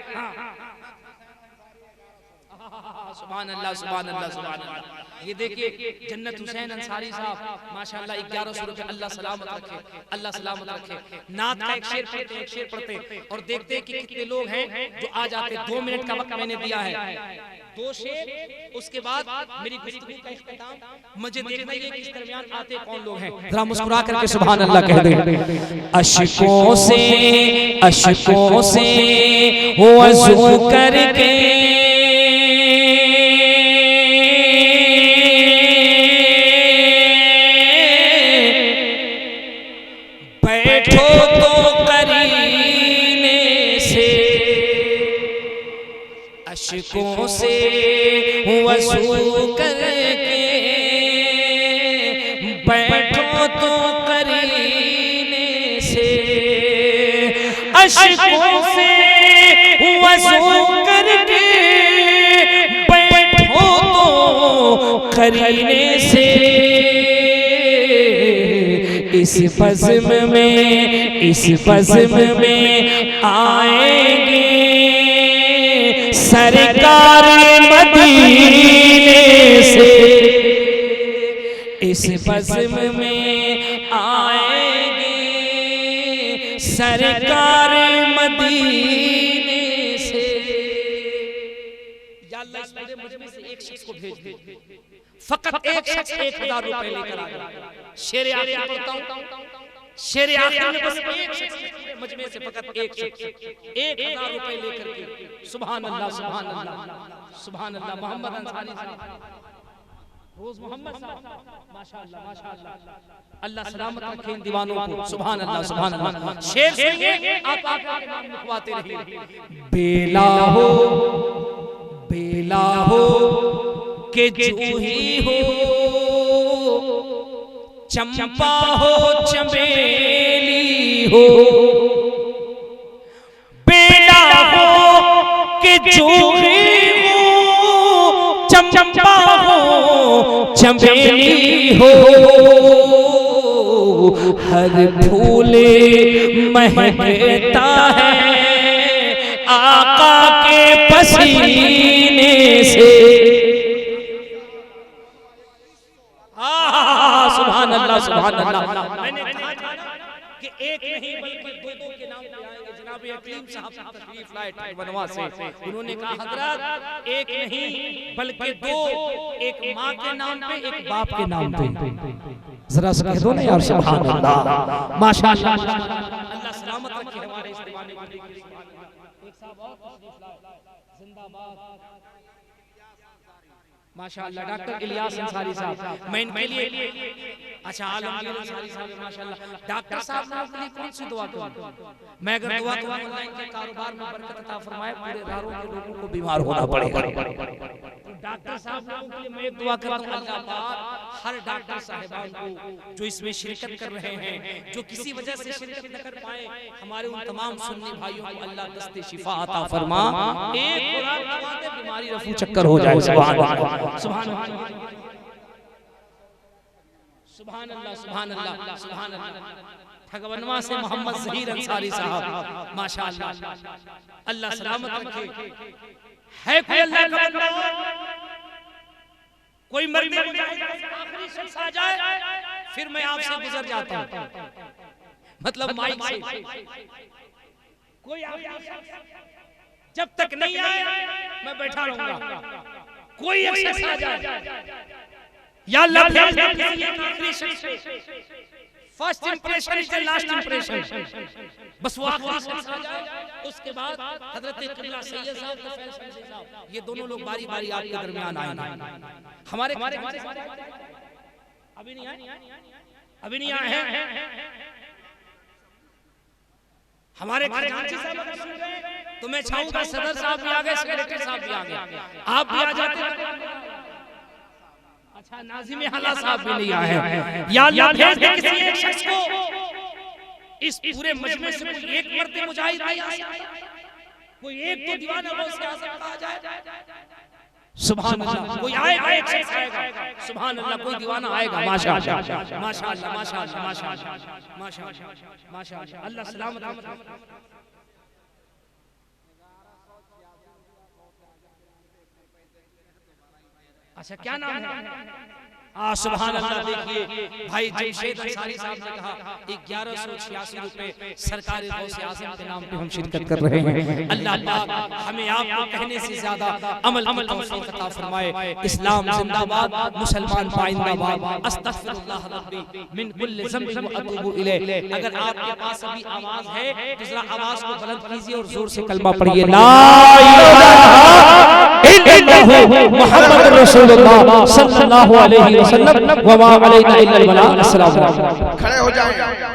सुभान अल्लाह सुभान अल्लाह सुभान अल्लाह। ये देखिए जन्नत हुसैन अंसारी साहब माशाअल्लाह 1100 रुपए, अल्लाह सलामत रखे, अल्लाह सलामत रखे। नात का एक शेर पढ़ते एक शेर पढ़ते और देखते कि कितने लोग हैं जो आ जाते। 2 मिनट का वक्त मैंने दिया है, 2 शेर, उसके बाद मेरी गुफ्तगू का इख्तिताम। मुझे देखना ये कि इस दरमियान आते कौन लोग हैं। जरा मुस्कुरा करके सुभान अल्लाह कह दे। अशकों से वज़ू करके बैठो तो करीने से, अशकों से वज़ू करके बैठो तो करीने से, अशकों से वज़ू करके बैठो तो करीने से। इस बज़्म में आएंगे सरकार मदीने से। इस बज़्म में आएंगे सरकार मदीने से। या अल्लाह इस पूरे मजमे से एक शख्स को भेज दे, फकत एक शख्स 1000 रुपए लेकर आ गया। शेर आखिर पढ़ता हूं, शेर आखिर में बस एक शख्स मजमे से फकत एक शख्स 1000 रुपए लेकर के। सुभान अल्लाह सुभान अल्लाह सुभान अल्लाह। मोहम्मद अंसारी साहब, रोज मोहम्मद साहब माशाअल्लाह माशाअल्लाह। अल्लाह सलामत रखे इन दीवानों को। सुभान अल्लाह सुभान अल्लाह। शेर सुनिए, आप आका के नाम लिखवाते रहिए। बेला हो के जूही हो, चंपा हो, चमेली हो, बेला हो के जूही हो, चंपा हो, चमेली हो, हर फूल महकता है आका के पसीने से। सुभान अल्लाह, सुभान अल्लाह। मैंने कहा था कि एक नहीं बल्कि दो के नाम पे आएंगे। जनाब हकीम साहब तशरीफ लाए बनवा से, उन्होंने कहा हजरत एक नहीं बल्कि दो, एक माँ के नाम पे, एक बाप के नाम पे। जरा से कह दो ना यार सुभान अल्लाह, माशाअल्लाह। अल्लाह सलामत रखे हमारे इस दीवाने को। एक साहब और जिंदाबाद माशाअल्लाह, डॉक्टर इलियास अंसारी साहब। मैं इनके लिए अच्छा आलमगीर अंसारी साहब माशाअल्लाह। डॉक्टर साहब ने अपनी कौन सी दुआ करूं? मैं अगर दुआ करूं अल्लाह इनके कारोबार में बरकत अता फरमाए, पूरे रारों के लोगों को बीमार होना पड़ेगा। डॉक्टर साहब के लिए मैं दुआ करता हूं अल्लाह पाक हर डॉक्टर साहिबान को जो इसमें शिरकत कर रहे हैं, जो किसी वजह से शिरकत न कर पाए, हमारे उन तमाम सुन्नी भाइयों को अल्लाह दस्ते शिफा अता फरमा। एक खुराक दवा दे बीमारी रफू चक्कर हो जाए। सुभान अल्लाह, सुभान अल्लाह, सुभान अल्लाह, सुभान अल्लाह, सुभान अल्लाह। ठगवनवा से मोहम्मद ज़हीर अंसारी साहब माशाअल्लाह, अल्लाह सलामत रखे। है कोई अल्लाह का बंदा, कोई मर्द आखिरी शख्स आ जाए फिर मैं आपसे गुजर जाता हूं, मतलब माइक से कोई जब तक नहीं आए मैं बैठा रहूंगा। कोई एक शख्स आ जाए या अल्लाह भेज दे किसी एक आखिरी शख्स। First impression is the last impression. बस वो आखिरी शख्स आ जाए, उसके बाद हजरत किबला सैयद साहब, तफैल शमसी साहब, ये दोनों लोग बारी बारी आपके दरमियान आएंगे। हमारे अभी नहीं आए, अभी नहीं आए हैं हमारे खजांची साहब। तो मैं चाहूंगा सदर साहब भी आ गए, सेक्रेटरी साहब भी आ गए, आप भी आ जाते। अच्छा नाज़िम हला साहब भी नहीं आए हैं। या अल्लाह भेज दे किसी एक शख्स को इस पूरे मजमे से, कोई एक मर्द मुजाहिद आ जाए, कोई एक तो दीवाना गौसे आज़म आ जाए। सुभान अल्लाह, कोई आएगा, एक शख्स आएगा। सुभान अल्लाह, कोई दीवाना आएगा। माशाअल्लाह, माशाअल्लाह, माशाअल्लाह, माशाअल्लाह, माशाअल्लाह, माशाअल्लाह। अल्लाह सलामत। अच्छा क्या नाम है? सुभान अल्लाह। देखिए भाई जमशेद अंसारी साहब ने कहा 1186 रुपए सरकारी गौसे आज़म के नाम पे हम शिरकत कर रहे हैं। अल्लाह पाक हमें आपको कहने से ज्यादा अमल की तौफीक अता फरमाए। इस्लाम जिंदाबाद, मुसलमान पाइंदाबाद। अस्तगफिरुल्लाह रब्बी मिन कुल्लि ज़ंबिन व अतूबु इलैह। अगर आपके पास अभी आवाज है तो जरा आवाज को बुलंद कीजिए और जोर से कलमा पढ़िए, ला इलाहा इल्लल्लाहु मुहम्मदुर रसूलुल्लाह सल्लल्लाहु अलैहि वसल्लम व मा अलैना इल्लल बलाग। अस्सलाम वालेकुम। खड़े हो जाएं।